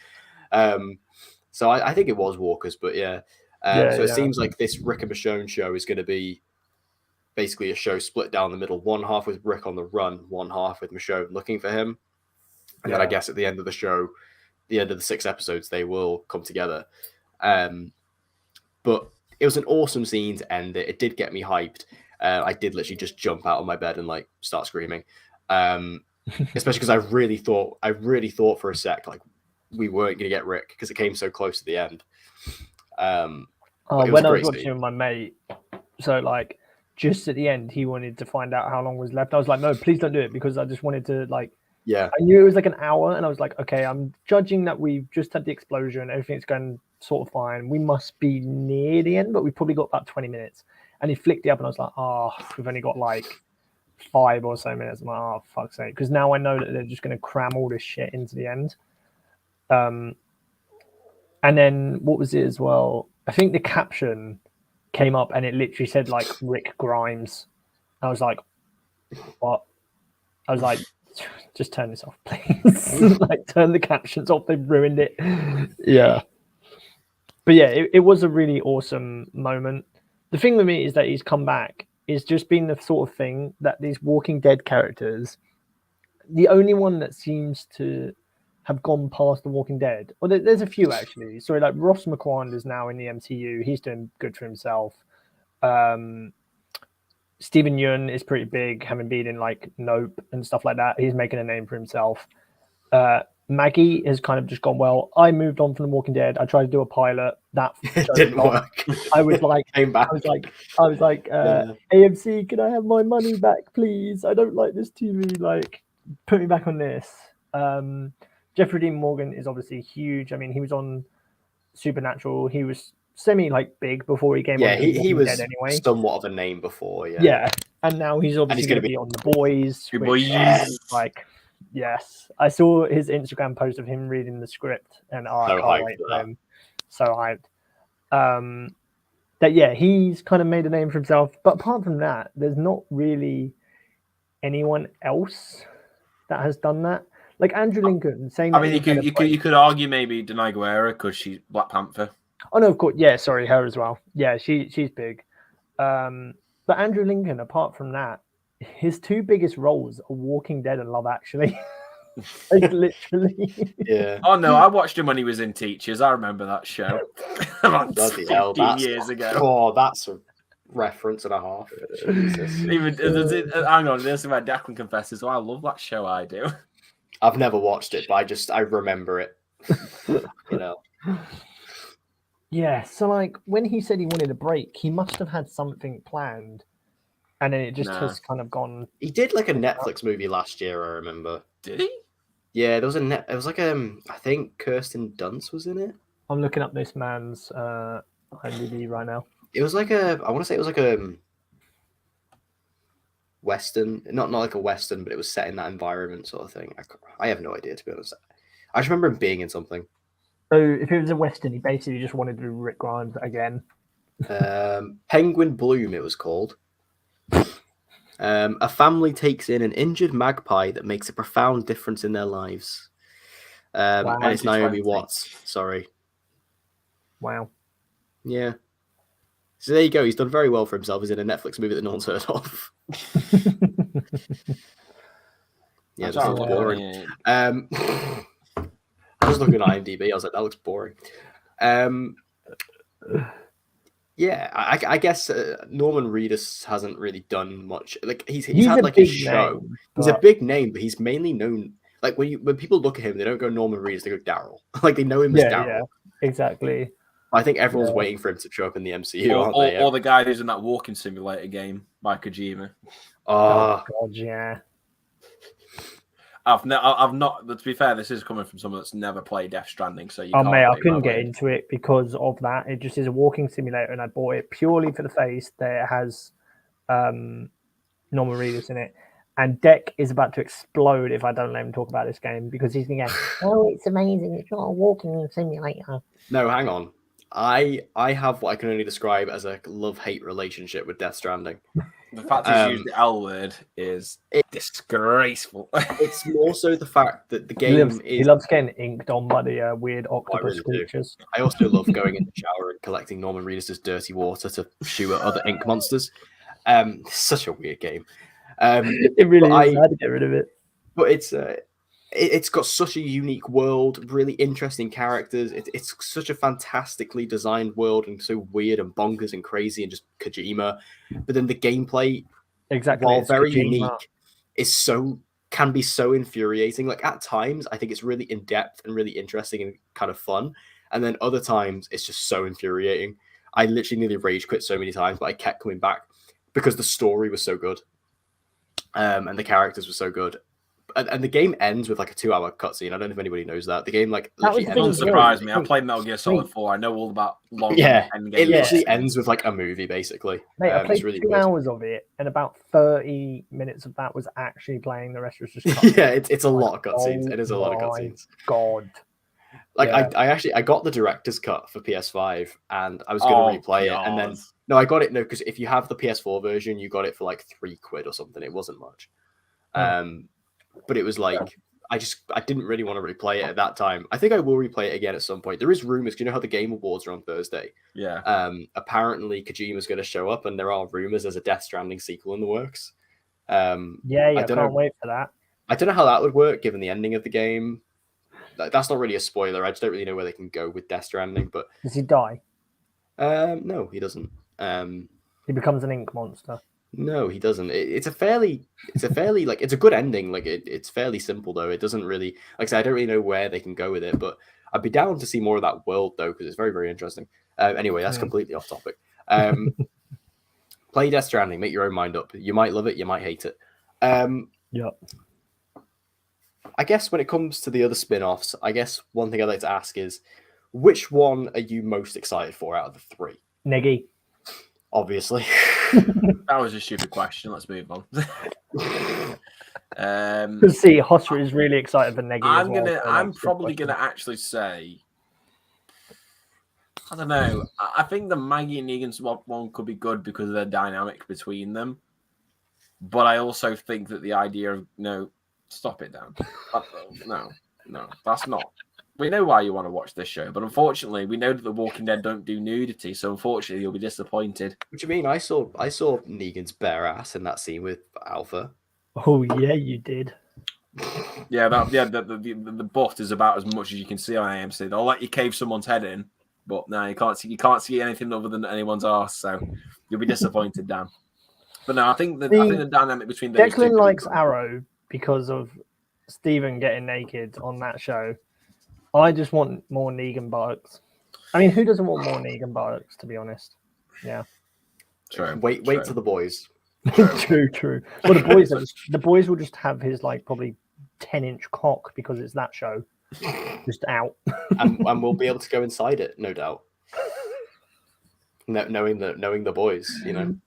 So I think it was walkers, but yeah. So it seems like this Rick and Michonne show is going to be basically a show split down the middle, one half with Rick on the run, one half with Michonne looking for him. And then I guess at the end of the show, the end of the 6 episodes, they will come together. But it was an awesome scene to end it. It did get me hyped. I did literally just jump out of my bed and like start screaming. Especially because I really thought for a sec like we weren't going to get Rick because it came so close to the end. When I was watching with my mate, so like just at the end, he wanted to find out how long was left. I was like, no, please don't do it because I just wanted to like. Yeah. I knew it was like an hour, and I was like, okay, I'm judging that we've just had the explosion, everything's going sort of fine. We must be near the end, but we probably got about 20 minutes. And he flicked it up, and I was like, oh, we've only got like 5 or so minutes. I'm like, oh, fuck's sake, because now I know that they're just going to cram all this shit into the end. And then what was it as well? I think the caption came up, and it literally said like Rick Grimes. I was like, what? I was like, just turn this off, please. Like, turn the captions off. They've ruined it. Yeah. But yeah, it was a really awesome moment. The thing with me is that he's come back. It's just been the sort of thing that these Walking Dead characters, the only one that seems to have gone past The Walking Dead, well, there's a few actually. Sorry, like Ross McQuarrie is now in the MCU. He's doing good for himself. Steven Yeun is pretty big, having been in like Nope and stuff like that. He's making a name for himself. Maggie has kind of just gone, well, I moved on from The Walking Dead. I tried to do a pilot. That didn't work. I was like, Came back. I was like, AMC, can I have my money back, please? I don't like this TV. Like, put me back on this. Jeffrey Dean Morgan is obviously huge. I mean, he was on Supernatural. He was semi big before he came on. He was Dead anyway. Somewhat of a name before. Yeah, and now he's obviously going to be on The Boys. Like, yes, I saw his Instagram post of him reading the script, and I can't wait for him. So hyped. That yeah, he's kind of made a name for himself. But apart from that, there's not really anyone else that has done that. Like Andrew Lincoln saying. I mean, you could argue maybe Denai Guerra because she's Black Panther. Oh no, of course, yeah. Sorry, her as well. Yeah, she's big. But Andrew Lincoln, apart from that, his two biggest roles are Walking Dead and Love Actually. Like literally. Yeah. Oh no, I watched him when he was in Teachers. I remember that show. About 15 years ago. Oh, that's a reference and a half. Jesus. Hang on, this is where Declan confesses. Oh, I love that show. I do. I've never watched it, but I remember it. You know. Yeah, so like when he said he wanted a break, he must have had something planned, and then it just has kind of gone. He did like a Netflix movie last year, I remember. Did he? Yeah, there was it was like I think Kirsten Dunst was in it. I'm looking up this man's IMDb right now. It was like I want to say it was like a Western, not like a Western, but it was set in that environment sort of thing. I have no idea, to be honest. I just remember him being in something. So if it was a Western, he basically just wanted to do Rick Grimes again. Penguin Bloom, it was called. A family takes in an injured magpie that makes a profound difference in their lives. Wow, and it's Naomi Watts. Sorry. Wow. Yeah. So there you go. He's done very well for himself. He's in a Netflix movie that no one's heard of. Yeah, that looks boring. I was looking at IMDb. I was like, that looks boring. Yeah, I guess Norman Reedus hasn't really done much. Like he's had like a show. He's a big name, but he's mainly known. Like when people look at him, they don't go Norman Reedus. They go Daryl. Like they know him as Daryl. Yeah, exactly. I think everyone's waiting for him to show up in the MCU, aren't they? Or the guy who's in that walking simulator game by Kojima. Oh God, yeah. I've not. To be fair, this is coming from someone that's never played Death Stranding, so you. Oh mate, I couldn't get into it because of that. It just is a walking simulator, and I bought it purely for the face that it has Norman Reedus in it. And Deck is about to explode if I don't let him talk about this game because he's going to go, "Oh, it's amazing! It's not a walking simulator." No, hang on. I have what I can only describe as a love-hate relationship with Death Stranding. The fact he's used the L word is disgraceful. It's more so the fact that the game he loves getting inked on by the weird octopus creatures. I also love going in the shower and collecting Norman Reedus' dirty water to shoot at other ink monsters. It's such a weird game. It really is hard to get rid of it. But it's got such a unique world, really interesting characters. It's such a fantastically designed world and so weird and bonkers and crazy and just Kojima. But then the gameplay, while very unique, can be so infuriating. Like at times, I think it's really in depth and really interesting and kind of fun. And then other times, it's just so infuriating. I literally nearly rage quit so many times, but I kept coming back because the story was so good, and the characters were so good. And the game ends with like a 2-hour cutscene. I don't know if anybody knows that. The game doesn't surprise me. I played Metal Gear Solid 4. I know all about long end games. It literally ends with like a movie, basically. Mate, I played really 2 hours of it, and about 30 minutes of that was actually playing. The rest was just cutscenes. Yeah, it's a lot of cutscenes. It is a lot of cutscenes. God. Like I got the director's cut for PS5, and I was going to replay it, and then I got it because if you have the PS4 version, you got it for like £3 or something. It wasn't much. But it was like I didn't really want to replay it at that time. I think I will replay it again at some point. There is rumors. Do you know how the Game Awards are on Thursday? Yeah. Apparently Kojima's going to show up, and there are rumors there's a Death Stranding sequel in the works. I can't wait for that. I don't know how that would work given the ending of the game. That's not really a spoiler. I just don't really know where they can go with Death Stranding. But does he die? No, he doesn't. He becomes an ink monster. No, he doesn't. It's a fairly like it's a good ending. Like it's fairly simple though. It doesn't really like I said, I don't really know where they can go with it, but I'd be down to see more of that world though because it's very very interesting. Anyway, that's completely off topic. Play Death Stranding. Make your own mind up. You might love it. You might hate it. Yeah. I guess when it comes to the other spin-offs, I guess one thing I'd like to ask is, which one are you most excited for out of the three? Negi. Obviously. That was a stupid question. Let's move on. See, Hosra is really excited for Negi. I'm probably gonna actually say, I don't know. I think the Maggie and Negan swap one could be good because of the dynamic between them. But I also think that the idea of stop it down. No, that's not. We know why you want to watch this show, but unfortunately, we know that The Walking Dead don't do nudity, so unfortunately, you'll be disappointed. What do you mean? I saw Negan's bare ass in that scene with Alpha. Oh yeah, you did. Yeah, the butt is about as much as you can see on AMC. They'll let you cave someone's head in, but no, you can't see anything other than anyone's ass. So you'll be disappointed, Dan. But no, I think the dynamic between those Declan likes Arrow because of Steven getting naked on that show. I just want more Negan Barks. I mean, who doesn't want more Negan Barks, to be honest? Yeah. True. Wait till the boys. True. Well, the boys will just have his probably 10-inch cock because it's that show, just out, and we'll be able to go inside it, no doubt. Knowing the boys,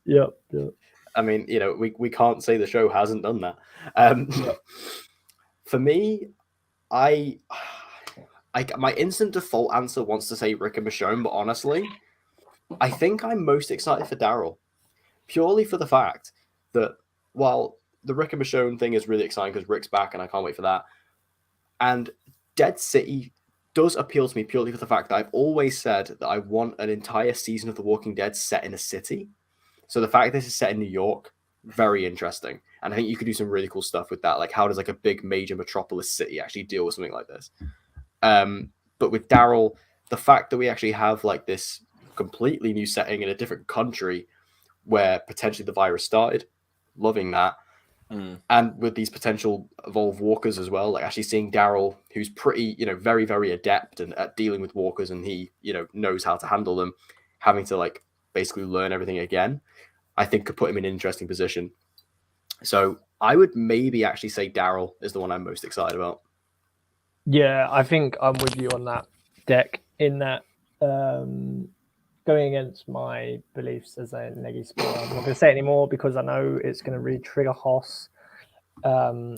Yep. I mean, we can't say the show hasn't done that. For me, my instant default answer wants to say Rick and Michonne, but honestly, I think I'm most excited for Daryl, purely for the fact that while the Rick and Michonne thing is really exciting because Rick's back and I can't wait for that, and Dead City does appeal to me purely for the fact that I've always said that I want an entire season of The Walking Dead set in a city. So the fact this is set in New York, very interesting. And I think you could do some really cool stuff with that. Like how does a big major metropolis city actually deal with something like this? But with Daryl, the fact that we actually have this completely new setting in a different country where potentially the virus started, loving that. And with these potential evolved walkers as well, actually seeing Daryl, who's pretty, very, very adept at dealing with walkers and he, knows how to handle them, having to basically learn everything again, I think could put him in an interesting position. So I would maybe actually say Daryl is the one I'm most excited about. Yeah, I think I'm with you on that, Deck, in that going against my beliefs as a Negi spoiler. I'm not going to say it anymore because I know it's going to really trigger Hoss. Nah,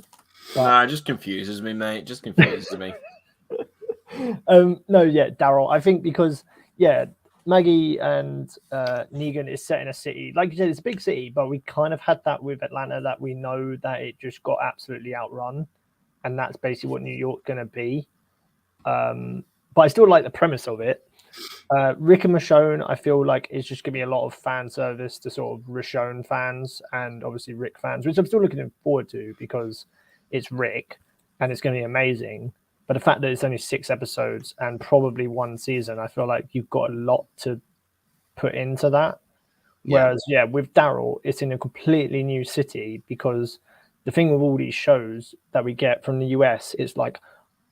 it just confuses me, mate. Just confuses me. No, yeah, Daryl. I think because, Maggie and Negan is set in a city. Like you said, it's a big city, but we kind of had that with Atlanta that we know that it just got absolutely outrun. And that's basically what New York's going to be. But I still like the premise of it. Rick and Michonne, I feel like it's just going to be a lot of fan service to sort of Michonne fans and obviously Rick fans, which I'm still looking forward to because it's Rick and it's going to be amazing. But the fact that it's only 6 episodes and probably 1 season, I feel like you've got a lot to put into that. Whereas, with Daryl, it's in a completely new city because the thing with all these shows that we get from the US is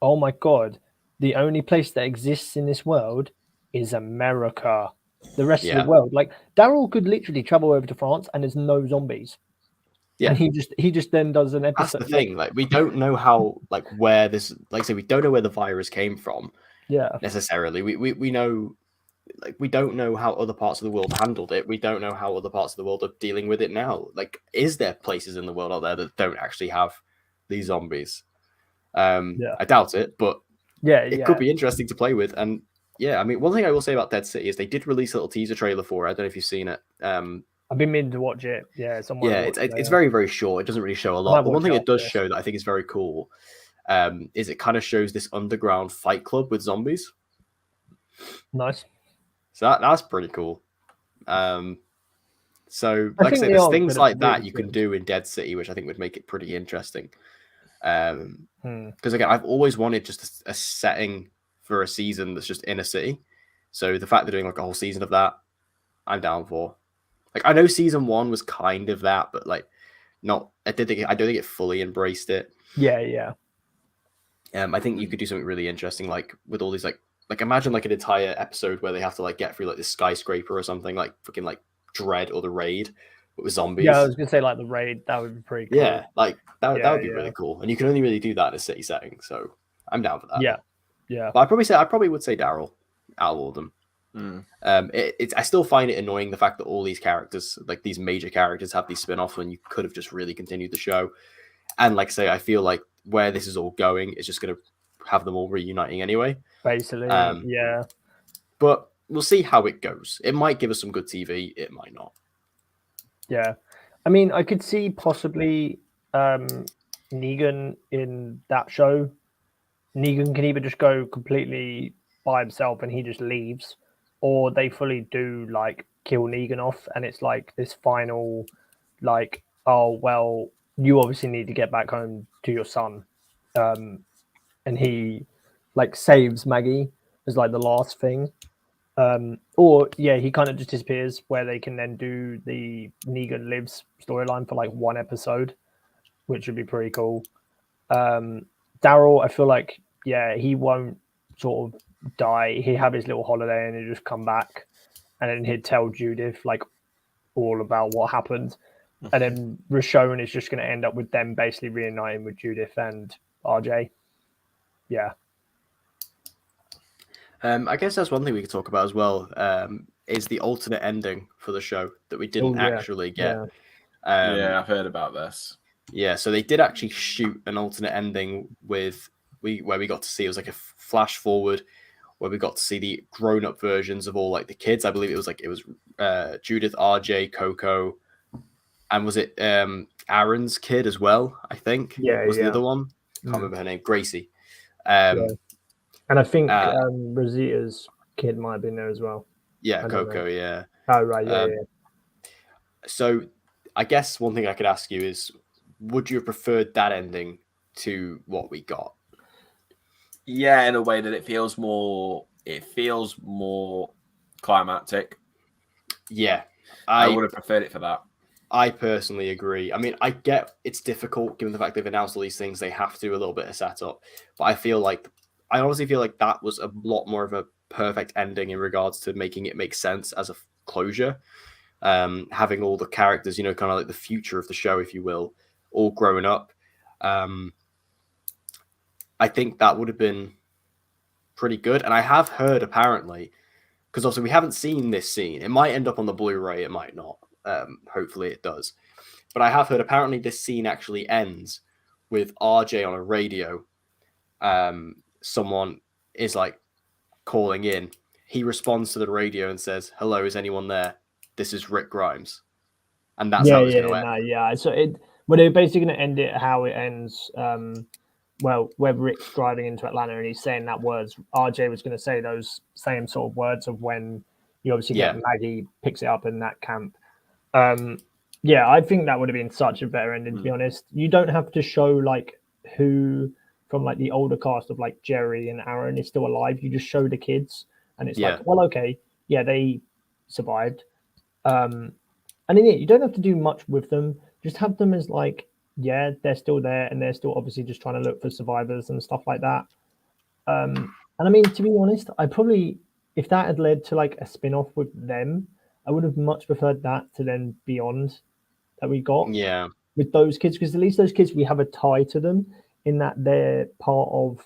oh my God, the only place that exists in this world is America. The rest of the world, Daryl could literally travel over to France and there's no zombies. Yeah, and he just then does an episode. That's the thing. We don't know how where this I say we don't know where the virus came from. Yeah, necessarily. We know we don't know how other parts of the world handled it. We don't know how other parts of the world are dealing with it now. Is there places in the world out there that don't actually have these zombies? I doubt it, but it could be interesting to play with. And I mean, one thing I will say about Dead City is they did release a little teaser trailer for it. I don't know if you've seen it. I've been meaning to watch it. Yeah, it's very, very short. It doesn't really show a lot. But one thing it does show that I think is very cool is it kind of shows this underground fight club with zombies. Nice. So that's pretty cool. So like I say, there's things like that you can do in Dead City, which I think would make it pretty interesting. Because again, I've always wanted just a setting for a season that's just in a city. So the fact they're doing a whole season of that, I'm down for. Like I know season 1 was kind of that, but like not. I don't think it fully embraced it. Yeah. I think you could do something really interesting, like with all these like imagine like an entire episode where they have to like get through like this skyscraper or something, like fucking like Dread or the Raid, but with zombies. Yeah, I was gonna say like the Raid. That would be pretty cool. Yeah, like that would be really cool, and you can only really do that in a city setting. So I'm down for that. Yeah. But I probably would say Daryl out of all of them. I still find it annoying the fact that all these characters, like these major characters, have these spin-offs when you could have just really continued the show. And like I say, I feel like where this is all going is just going to have them all reuniting anyway. Basically, yeah. But we'll see how it goes. It might give us some good TV. It might not. Yeah. I mean, I could see possibly Negan in that show. Negan can either just go completely by himself and he just leaves, or they fully do like kill Negan off, and it's like this final, like, oh well, you obviously need to get back home to your son, and he like saves Maggie as like the last thing, or yeah, he kind of just disappears, where they can then do the Negan Lives storyline for like one episode, which would be pretty cool. Daryl, I feel like, yeah, he won't sort of die. He'd have his little holiday and he'd just come back, and then he'd tell Judith like all about what happened. And then Roshone is just going to end up with them basically reuniting with Judith and RJ. Yeah. I guess that's one thing we could talk about as well, is the alternate ending for the show that we didn't actually get. Yeah, I've heard about this. Yeah, so they did actually shoot an alternate ending where we got to see, it was like a flash forward where we got to see the grown-up versions of all like the kids. I believe it was Judith, RJ, Coco, and was it Aaron's kid as well, I think. Was the other one. Can't remember her name. Gracie. And I think Rosita's kid might have been there as well. Yeah, Coco, yeah. Oh, right, yeah. So I guess one thing I could ask you is, would you have preferred that ending to what we got? Yeah, in a way that it feels more climactic. Yeah. I would have preferred it for that. I personally agree. I mean, I get it's difficult given the fact they've announced all these things. They have to do a little bit of setup. But I honestly feel like that was a lot more of a perfect ending in regards to making it make sense as a closure. Having all the characters, kind of like the future of the show, if you will, all growing up. I think that would have been pretty good. And I have heard, apparently, because obviously we haven't seen this scene. It might end up on the Blu-ray, it might not. Hopefully it does. But I have heard apparently this scene actually ends with RJ on a radio. Someone is like calling in. He responds to the radio and says, "Hello, is anyone there? This is Rick Grimes." And that's how it's going to end. So they're basically going to end it how it ends. Where Rick's driving into Atlanta and he's saying that words, RJ was going to say those same sort of words of when you obviously get Maggie picks it up in that camp. I think that would have been such a better ending, to be honest. You don't have to show like who from like the older cast of like Jerry and Aaron is still alive. You just show the kids and it's like, well, okay, yeah, they survived. And then you don't have to do much with them. Just have them as like, yeah, they're still there and they're still obviously just trying to look for survivors and stuff like that. And I mean, to be honest, I probably, if that had led to like a spin-off with them, I would have much preferred that to then Beyond that we got with those kids, because at least those kids, we have a tie to them in that they're part of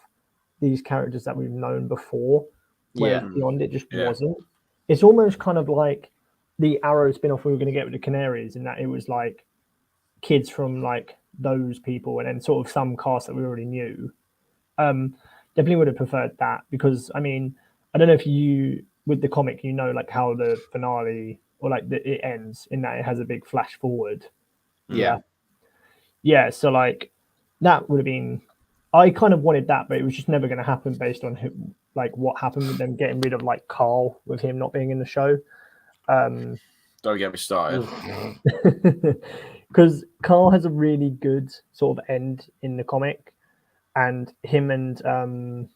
these characters that we've known before, where Beyond it just wasn't. It's almost kind of like the Arrow spin-off we were going to get with the Canaries, in that it was like kids from like those people and then sort of some cast that we already knew. Definitely would have preferred that, because I mean, I don't know if you with the comic, like how the finale or like it ends in that it has a big flash forward. So like that would have been, I kind of wanted that, but it was just never going to happen based on who, like what happened with them getting rid of like Carl, with him not being in the show. Don't get me started. Because Carl has a really good sort of end in the comic, and him and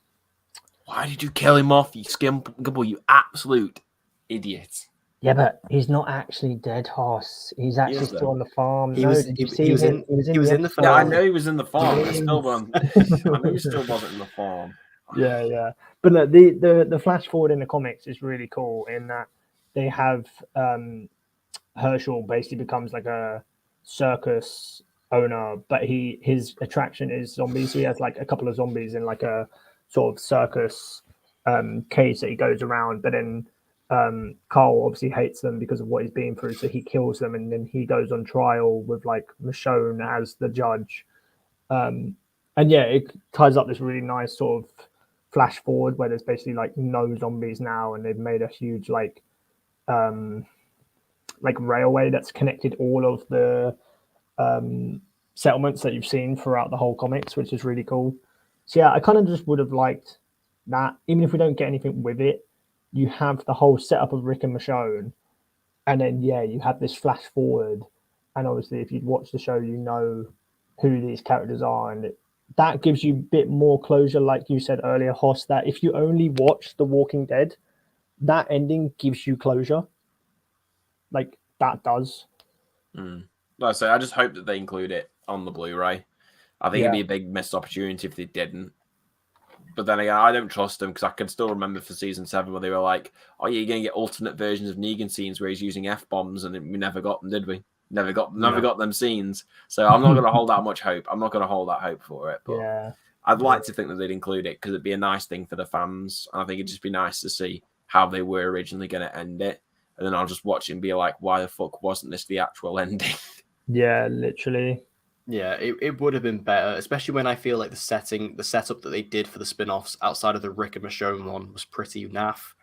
why did you kill him off, you skimble, you absolute idiot? Yeah, but he's not actually dead, Hoss. He's actually still on the farm. He was in the farm. Yeah, I know he was in the farm, but still, I know he still wasn't in the farm. Yeah. But look, the flash forward in the comics is really cool in that they have Herschel basically becomes like a circus owner, but his attraction is zombies. So he has like a couple of zombies in like a sort of circus cage that he goes around, but then Carl obviously hates them because of what he's been through, so he kills them, and then he goes on trial with like Michonne as the judge. And yeah, it ties up this really nice sort of flash forward where there's basically like no zombies now, and they've made a huge like railway that's connected all of the settlements that you've seen throughout the whole comics, which is really cool. So yeah, I kind of just would have liked that, even if we don't get anything with it. You have the whole setup of Rick and Michonne, and then yeah, you have this flash forward, and obviously if you'd watch the show, you know who these characters are, and that gives you a bit more closure, like you said earlier, Hoss. That if you only watch The Walking Dead, that ending gives you closure, like that does. Like I say, I just hope that they include it on the Blu-ray. I think it'd be a big missed opportunity if they didn't. But then again, I don't trust them because I can still remember for season 7 where they were like, "Oh, yeah, you're going to get alternate versions of Negan scenes where he's using F-bombs," and we never got them, did we? Never got them scenes. So I'm not going to hold that much hope. I'm not going to hold that hope for it. But I'd like to think that they'd include it because it'd be a nice thing for the fans. And I think it'd just be nice to see how they were originally going to end it. And then I'll just watch it and be like, "Why the fuck wasn't this the actual ending?" Yeah, literally. Yeah, it would have been better, especially when I feel like the setup that they did for the spin-offs outside of the Rick and Michonne one was pretty naff.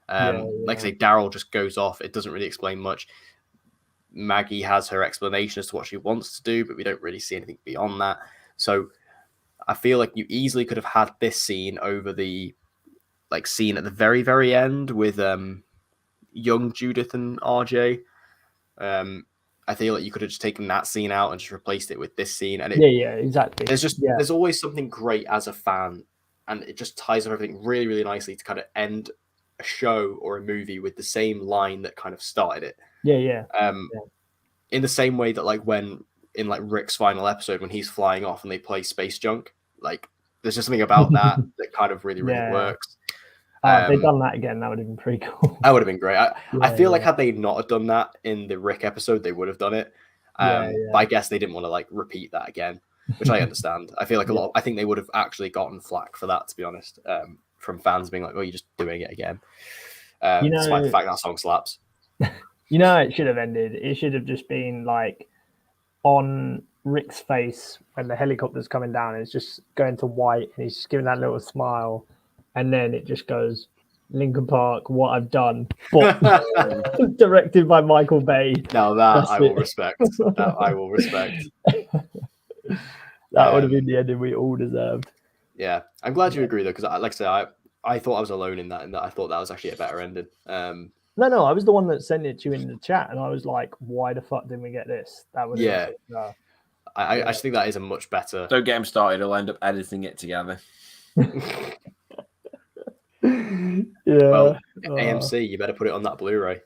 Like I say, Daryl just goes off. It doesn't really explain much. Maggie has her explanation as to what she wants to do, but we don't really see anything beyond that. So I feel like you easily could have had this scene over the scene at the very, very end with young Judith and RJ. I feel like you could have just taken that scene out and just replaced it with this scene. And exactly. There's always something great as a fan, and it just ties up everything really, really nicely to kind of end a show or a movie with the same line that kind of started it. In the same way that when in Rick's final episode when he's flying off and they play Space Junk, there's just something about that that kind of really, really works. If they'd done that again, that would have been pretty cool. That would have been great. I feel like had they not have done that in the Rick episode, they would have done it. But I guess they didn't want to repeat that again, which I understand. I feel like I think they would have actually gotten flack for that, to be honest, from fans being like, "Oh, you're just doing it again." Despite the fact that song slaps. It should have ended. It should have just been on Rick's face when the helicopter's coming down. It's just going to white, and he's just giving that little smile. And then it just goes, Linkin Park, What I've Done, directed by Michael Bay. Now that I will respect. That I will respect. That would have been the ending we all deserved. Yeah, I'm glad you agree though, because like I said, I thought I was alone in that I thought that was actually a better ending. No, I was the one that sent it to you in the chat, and I was like, "Why the fuck didn't we get this?" That would I just think that is a much better. Don't get him started; he'll end up editing it together. Well, AMC, you better put it on that Blu-ray.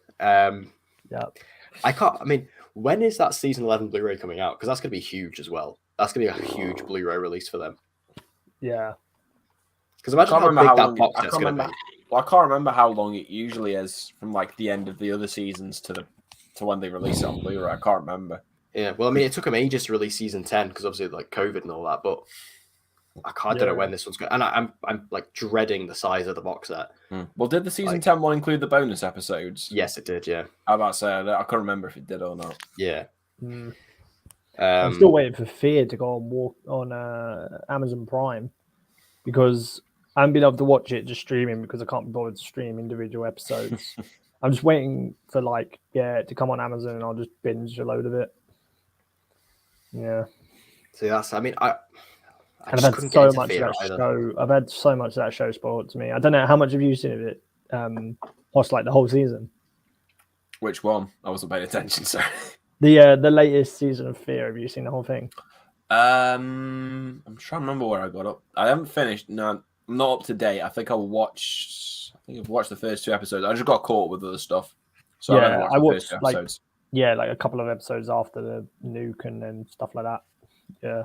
When is that season 11 Blu-ray coming out? Because that's going to be huge as well. That's going to be a huge Blu-ray release for them. Yeah. Because imagine how big that box set's going to be. Well, I can't remember how long it usually is from the end of the other seasons to when they release it on Blu-ray. I can't remember. Yeah, well, it took them ages to release season 10 because obviously COVID and all that, but I don't know when this one's going. And I'm dreading the size of the box set. Well, did the season 10 one include the bonus episodes? Yes, it did. Yeah. I was about to say I can't remember if it did or not. Yeah. I'm still waiting for Fear to go on Amazon Prime because I haven't been able to watch it just streaming because I can't be bothered to stream individual episodes. I'm just waiting for to come on Amazon and I'll just binge a load of it. Yeah. See, that's I've had so much of that show. I've had so much of that show spoiled to me. I don't know how much have you seen of it. Watched the whole season. Which one? I wasn't paying attention. Sorry. The latest season of Fear. Have you seen the whole thing? I'm trying to remember where I got up. I haven't finished. No, I'm not up to date. I think I've watched the first 2 episodes. I just got caught with other stuff. So yeah, I watched the first two like episodes. like a couple of episodes after the nuke and then stuff like that. Yeah,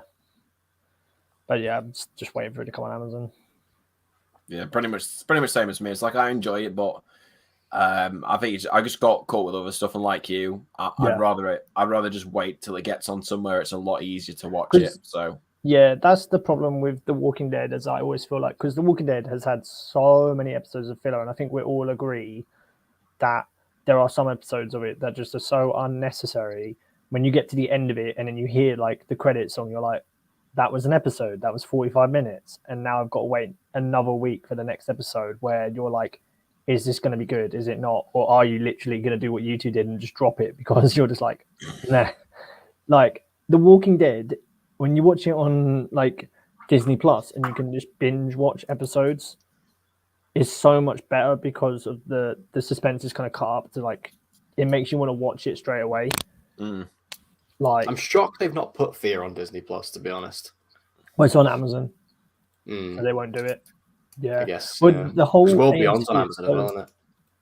but yeah, I'm just waiting for it to come on Amazon. Yeah, pretty much same as me. It's like I enjoy it, but I think I just got caught with other stuff, and like you, I'd rather just wait till it gets on somewhere. It's a lot easier to watch it. So yeah, that's the problem with The Walking Dead, as I always feel like, because The Walking Dead has had so many episodes of filler, and I think we all agree that there are some episodes of it that just are so unnecessary. When you get to the end of it and then you hear like the credits song, you're like, that was an episode, that was 45 minutes, and now I've got to wait another week for the next episode, where you're like, is this going to be good? Is it not? Or are you literally going to do what you two did and just drop it because you're just like, nah. Like The Walking Dead, when you watch it on like Disney Plus and you can just binge watch episodes, is so much better because of the suspense is kind of cut up to like, it makes you want to watch it straight away. Like, I'm shocked they've not put Fear on Disney Plus, to be honest. Well, it's on Amazon, so they won't do it. Yeah, I guess. But the whole World Beyond's on Amazon as well, isn't it?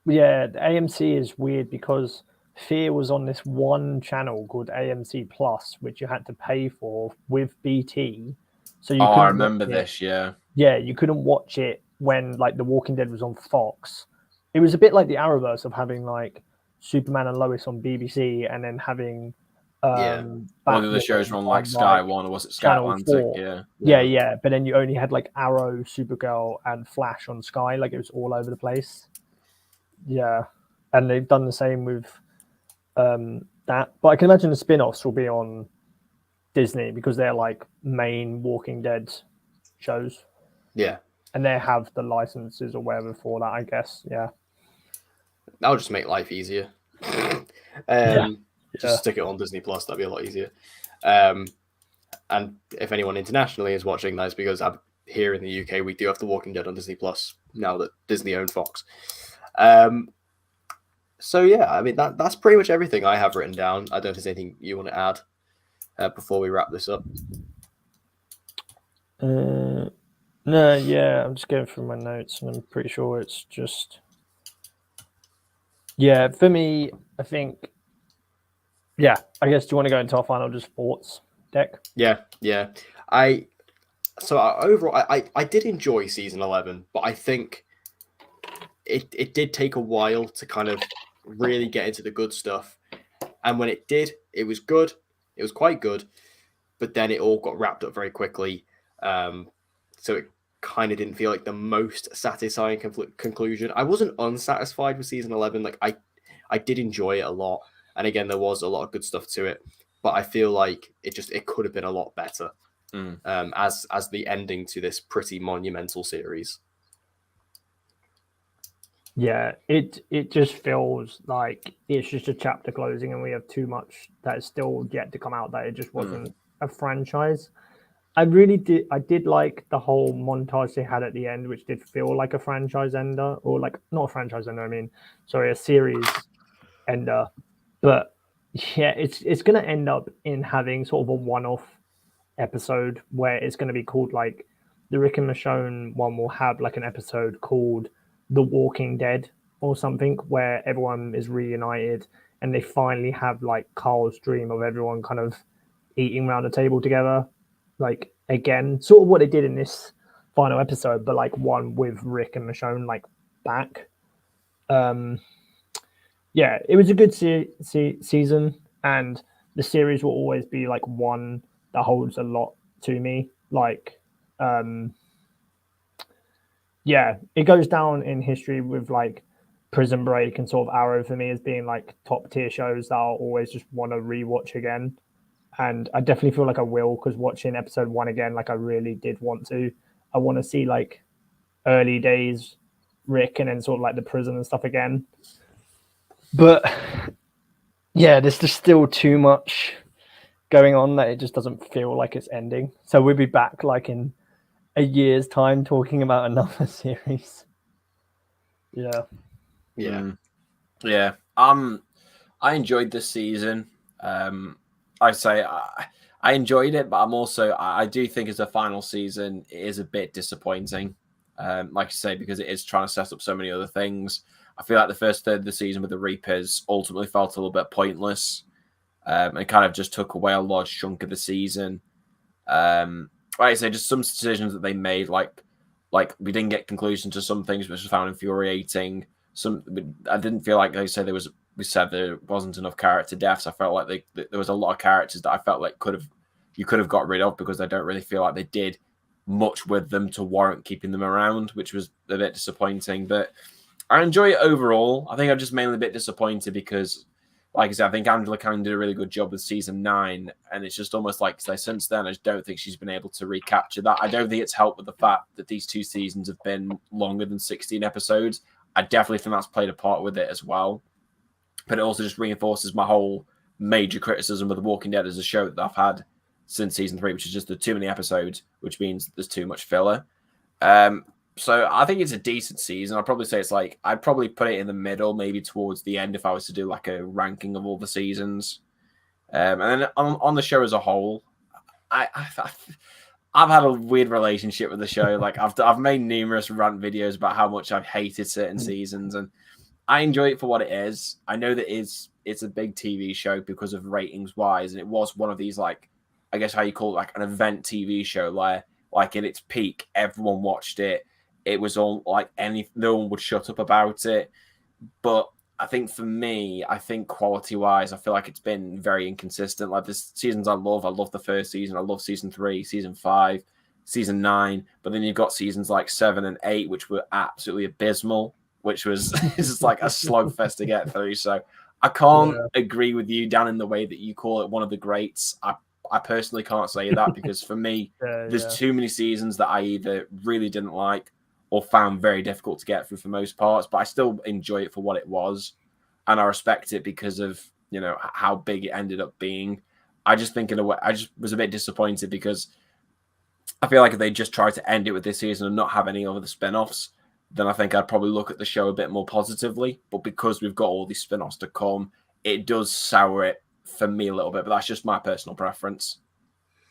Yeah, the AMC is weird because Fear was on this one channel called AMC Plus, which you had to pay for with BT. So you I remember this. Yeah, you couldn't watch it when like The Walking Dead was on Fox. It was a bit like the Arrowverse of having like Superman and Lois on BBC and then having one of the shows were on like Sky One, or was it Sky Atlantic? Yeah. But then you only had like Arrow, Supergirl, and Flash on Sky. Like it was all over the place. Yeah, and they've done the same with that. But I can imagine the spin-offs will be on Disney because they're like main Walking Dead shows. Yeah, and they have the licenses or whatever for that, I guess. Yeah, that'll just make life easier. Just stick it on Disney Plus. That'd be a lot easier. And if anyone internationally is watching, that's because here in the UK we do have The Walking Dead on Disney Plus now that Disney own Fox. So yeah, I mean that's pretty much everything I have written down. I don't know if there's anything you want to add before we wrap this up. No, yeah, I'm just going through my notes and I'm pretty sure it's just for me, I think. Yeah, I guess. Do you want to go into our final just thoughts, Deck? Yeah. Overall, I did enjoy season 11, but I think it did take a while to kind of really get into the good stuff. And when it did, it was good. It was quite good, but then it all got wrapped up very quickly. So it kind of didn't feel like the most satisfying conclusion. I wasn't unsatisfied with season 11. Like I did enjoy it a lot. And again, there was a lot of good stuff to it, but I feel like it could have been a lot better as the ending to this pretty monumental series. Yeah, it just feels like it's just a chapter closing, and we have too much that is still yet to come out. That it just wasn't a franchise. I did like the whole montage they had at the end, which did feel like a franchise ender, or like not a franchise ender. I mean, sorry, a series ender. But yeah, it's going to end up in having sort of a one-off episode where it's going to be called like the Rick and Michonne one will have like an episode called The Walking Dead or something where everyone is reunited and they finally have like Carl's dream of everyone kind of eating around the table together. Like again, sort of what they did in this final episode, but like one with Rick and Michonne like back. Yeah, it was a good season, and the series will always be like one that holds a lot to me. Like, it goes down in history with like Prison Break and sort of Arrow for me as being like top tier shows that I'll always just want to rewatch again. And I definitely feel like I will, because watching episode 1 again, like I really did want to. I want to see like early days Rick and then sort of like the prison and stuff again. But yeah, there's just still too much going on that it just doesn't feel like it's ending. So we'll be back like in a year's time talking about another series. Yeah. I enjoyed this season. I say I enjoyed it, but I do think as a final season it is a bit disappointing. Like I say, because it is trying to set up so many other things. I feel like the first third of the season with the Reapers ultimately felt a little bit pointless. And kind of just took away a large chunk of the season. Like I say, just some decisions that they made, like we didn't get conclusion to some things, which was found infuriating. I didn't feel like they said we said there wasn't enough character deaths. I felt like there was a lot of characters that I felt like you could have got rid of, because I don't really feel like they did much with them to warrant keeping them around, which was a bit disappointing. But I enjoy it overall. I think I'm just mainly a bit disappointed because, like I said, I think Angela Kang did a really good job with season 9, and it's just almost like since then, I just don't think she's been able to recapture that. I don't think it's helped with the fact that these 2 seasons have been longer than 16 episodes. I definitely think that's played a part with it as well. But it also just reinforces my whole major criticism of The Walking Dead as a show that I've had since season 3, which is just the too many episodes, which means there's too much filler. So I think it's a decent season. I'd probably say I'd probably put it in the middle, maybe towards the end if I was to do like a ranking of all the seasons. And then on the show as a whole, I've had a weird relationship with the show. Like I've made numerous rant videos about how much I've hated certain seasons, and I enjoy it for what it is. I know that it's a big TV show because of ratings wise, and it was one of these, like, I guess how you call it, like an event TV show where, like, at its peak, everyone watched it. It was all like no one would shut up about it. But I think for me, quality wise, I feel like it's been very inconsistent. Like, the seasons I love the first season. I love season 3, season 5, season 9. But then you've got seasons like 7 and 8, which were absolutely abysmal, which was just like a slugfest to get through. So I can't agree with you, Dan, in the way that you call it one of the greats. I personally can't say that because for me, there's too many seasons that I either really didn't like or found very difficult to get through for most parts, but I still enjoy it for what it was. And I respect it because of, how big it ended up being. I just think in a way, I just was a bit disappointed because I feel like if they just tried to end it with this season and not have any other spin-offs, then I think I'd probably look at the show a bit more positively. But because we've got all these spin-offs to come, it does sour it for me a little bit, but that's just my personal preference.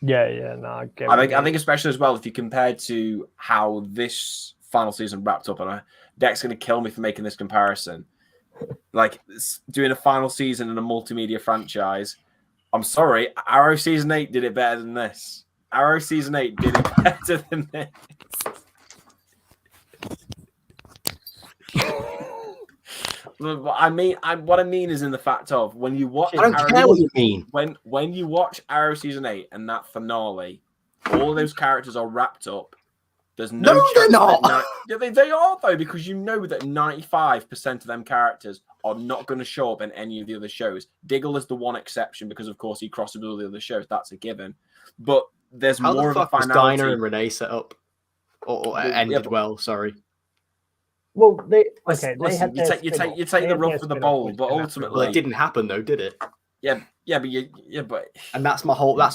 No, I think especially as well, if you compare to how this final season wrapped up, and Deck's going to kill me for making this comparison. Like, doing a final season in a multimedia franchise, I'm sorry, Arrow season 8 did it better than this. Arrow season 8 did it better than this. What I mean is in the fact of when you watch. I don't care what you mean. When you watch Arrow season 8 and that finale, all those characters are wrapped up. There's no they're not. They are though, because you know that 95% of them characters are not going to show up in any of the other shows. Diggle is the one exception because, of course, he crosses with all the other shows. That's a given. But there's how more the fuck of a finality. Dinah and Renee set up or ended well. Sorry. Well, you take the rough with the bold, but ultimately it didn't happen though, did it? But and that's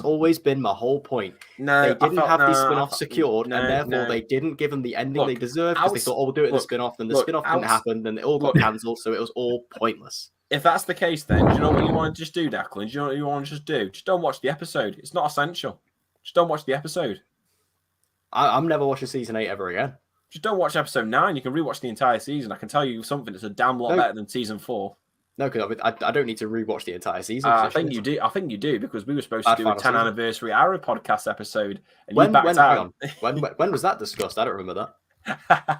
always been my whole point. No, they didn't have the spin-off secured, and therefore they didn't give them the ending they deserved because they thought, we'll do it in the spin-off, and the spin-off didn't happen, then it all got cancelled, so it was all pointless. If that's the case, then do you know what you want to just do, Declan? Do you know what you want to just do? Just don't watch the episode. It's not essential. Just don't watch the episode. I'm never watching season 8 ever again. Just don't watch episode 9. You can rewatch the entire season. I can tell you something that's a damn lot better than season 4. No, because I don't need to rewatch the entire season. I think you do. I think you do because we were supposed to do a 10th anniversary Arrow podcast episode, and you backed out. When was that discussed? I don't remember that.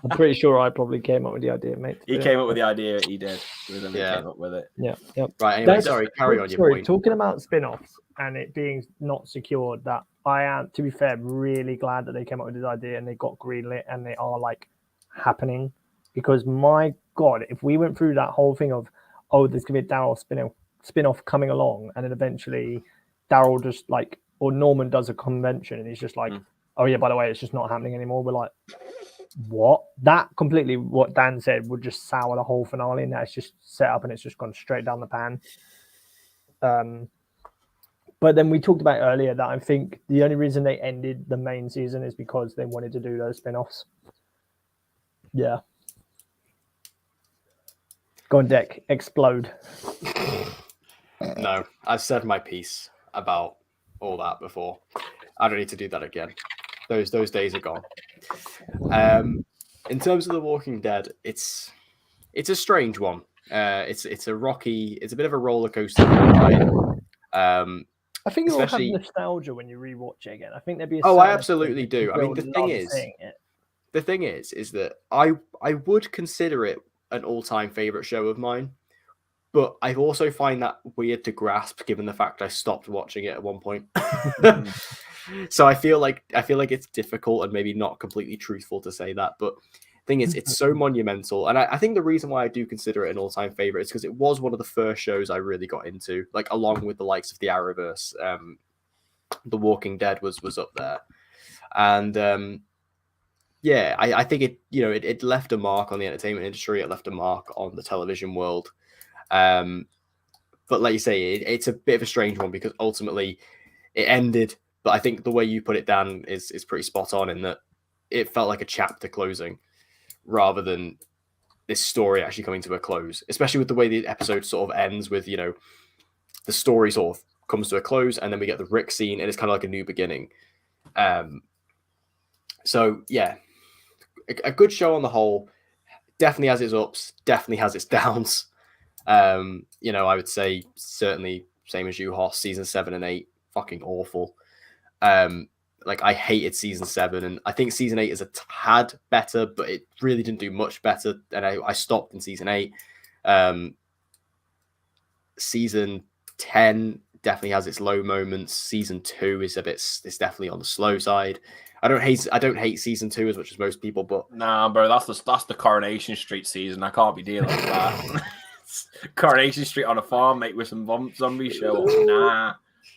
I'm pretty sure I probably came up with the idea, mate. He came up with the idea. He did. He came up with it. Yeah. Right. Anyway, sorry. Carry on your point. Talking about spin-offs and it being not secured, that I am, to be fair, really glad that they came up with this idea and they got greenlit and they are like happening. Because my God, if we went through that whole thing of, oh, there's gonna be a Daryl spin-off coming along, and then eventually Daryl just like, or Norman does a convention and he's just like, oh yeah, by the way, it's just not happening anymore. We're like, what? That completely, what Dan said, would just sour the whole finale, and that's just set up and it's just gone straight down the pan. But then we talked about earlier that I think the only reason they ended the main season is because they wanted to do those spin-offs. Yeah. Go on, Deck. Explode. No, I've said my piece about all that before. I don't need to do that again. Those days are gone. In terms of The Walking Dead, it's it's a strange one. It's a rocky. It's a bit of a roller coaster ride. I think you'll have nostalgia when you rewatch it again. I think there'd be. I absolutely do. I mean, the thing is that I would consider it an all-time favorite show of mine, but I also find that weird to grasp given the fact I stopped watching it at one point. So I feel like it's difficult and maybe not completely truthful to say that, but the thing is, it's so monumental, and I think the reason why I do consider it an all-time favorite is because it was one of the first shows I really got into, like along with the likes of the Arrowverse. The Walking Dead was up there, and I think it left a mark on the entertainment industry. It left a mark on the television world. But like you say, it's a bit of a strange one because ultimately it ended. But I think the way you put it, Dan, is pretty spot on in that it felt like a chapter closing rather than this story actually coming to a close, especially with the way the episode sort of ends with, the story sort of comes to a close and then we get the Rick scene and it's kind of like a new beginning. So yeah, a good show on the whole. Definitely has its ups, definitely has its downs. I would say certainly same as you, Hoss, season 7 and 8, fucking awful. I hated season 7, and I think season 8 is a tad better, but it really didn't do much better. And I stopped in season 8. Season 10 definitely has its low moments. Season 2 is it's definitely on the slow side. I don't hate season 2 as much as most people, but nah, bro, that's the Coronation Street season. I can't be dealing with that. Coronation Street on a farm, mate, with some zombie show.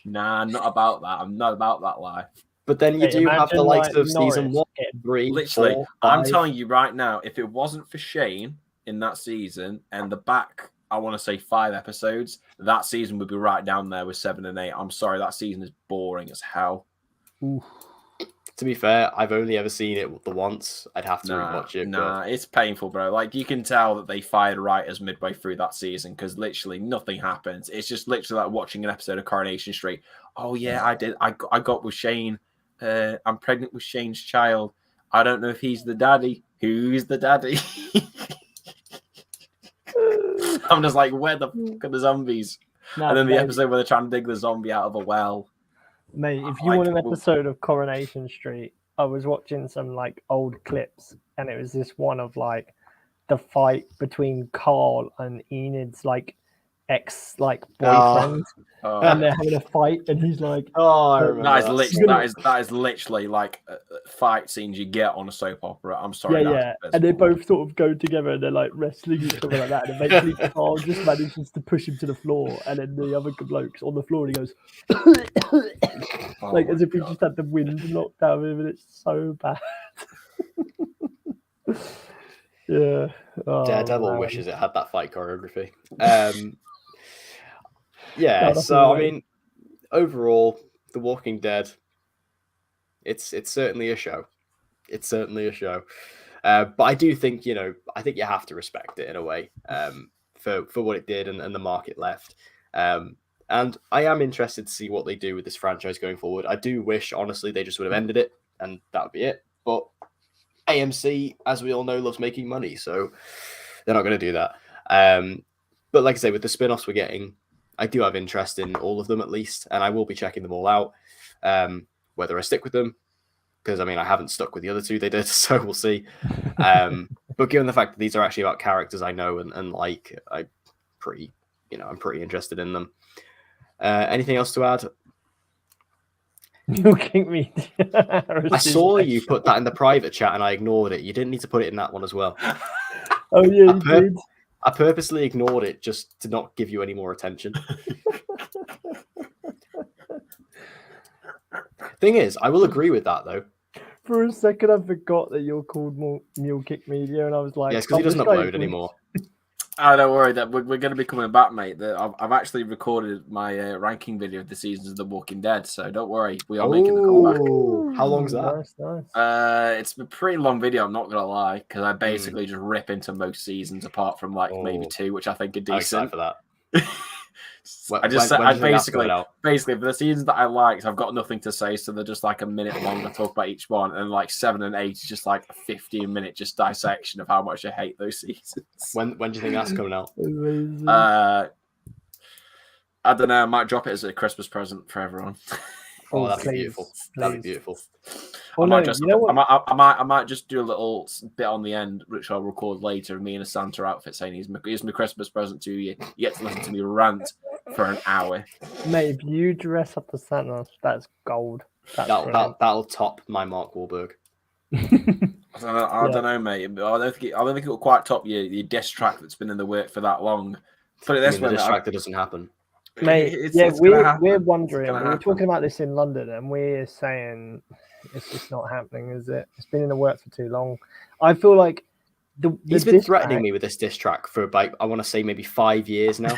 Nah, not about that. I'm not about that life. But then you do have the likes of season 1, 3, literally. 4, 5. I'm telling you right now, if it wasn't for Shane in that season and the back, I want to say 5 episodes, that season would be right down there with 7 and 8. I'm sorry, that season is boring as hell. Ooh. To be fair, I've only ever seen it the once. I'd have to rewatch it. It's painful, bro. Like, you can tell that they fired writers midway through that season because literally nothing happens. It's just literally like watching an episode of Coronation Street. Oh, yeah, I did. I got with Shane. I'm pregnant with Shane's child. I don't know if he's the daddy. Who's the daddy? I'm just like, where the fuck are the zombies? And then the episode where they're trying to dig the zombie out of a well. Mate, if you want an episode of Coronation Street, I was watching some like old clips, and it was this one of like the fight between Carl and Enid's like ex boyfriend, and they're having a fight, and he's like, that is literally like fight scenes you get on a soap opera. I'm sorry, and they both sort of go together, and they're like wrestling each other like that, and eventually Carl just manages to push him to the floor, and then the other bloke's on the floor, and he goes as if he just had the wind knocked out of him, and it's so bad. Yeah. Daredevil wishes it had that fight choreography. So I mean, overall, The Walking Dead, it's certainly a show. It's certainly a show. But I do think, I think you have to respect it in a way for what it did and the mark it left. And I am interested to see what they do with this franchise going forward. I do wish, honestly, they just would have ended it and that would be it. But AMC, as we all know, loves making money, so they're not going to do that. But like I say, with the spin-offs we're getting, I do have interest in all of them at least, and I will be checking them all out. Whether I stick with them, because I mean I haven't stuck with the other 2 they did, so we'll see. But given the fact that these are actually about characters I know and like, I'm pretty interested in them. Anything else to add? Milking me. I saw you put that in the private chat and I ignored it. You didn't need to put it in that one as well. Oh yeah, you did. I purposely ignored it just to not give you any more attention. Thing is, I will agree with that though. For a second, I forgot that you're called Mule Kick Media, and I was like, yes, because he doesn't upload anymore. Oh, don't worry, that we're going to be coming back, mate. I've actually recorded my ranking video of the seasons of The Walking Dead, so don't worry, we are making the comeback. How long's that? Nice. It's a pretty long video, I'm not going to lie, because I basically just rip into most seasons apart from maybe 2, which I think are decent. I'm excited for that. Basically for the seasons that I liked, I've got nothing to say, so they're just like a minute long to talk about each one, and like 7 and 8 is just like a 15-minute just dissection of how much I hate those seasons. When do you think that's coming out? I don't know. I might drop it as a Christmas present for everyone. Oh, that'd be beautiful. That'd be beautiful. I might just do a little bit on the end, which I'll record later. Me in a Santa outfit saying here's my Christmas present to you. You get to listen to me rant for an hour. Mate, if you dress up as Santa, that's gold. That'll top my Mark Wahlberg. I don't know, mate. I don't think it will quite top your diss track that's been in the work for that long. Put it this way, the diss track that doesn't happen. Mate, we're wondering. We were talking about this in London, and we're saying it's just not happening, is it? It's been in the works for too long. I feel like he's been threatening me with this diss track for about, I want to say, maybe 5 years now.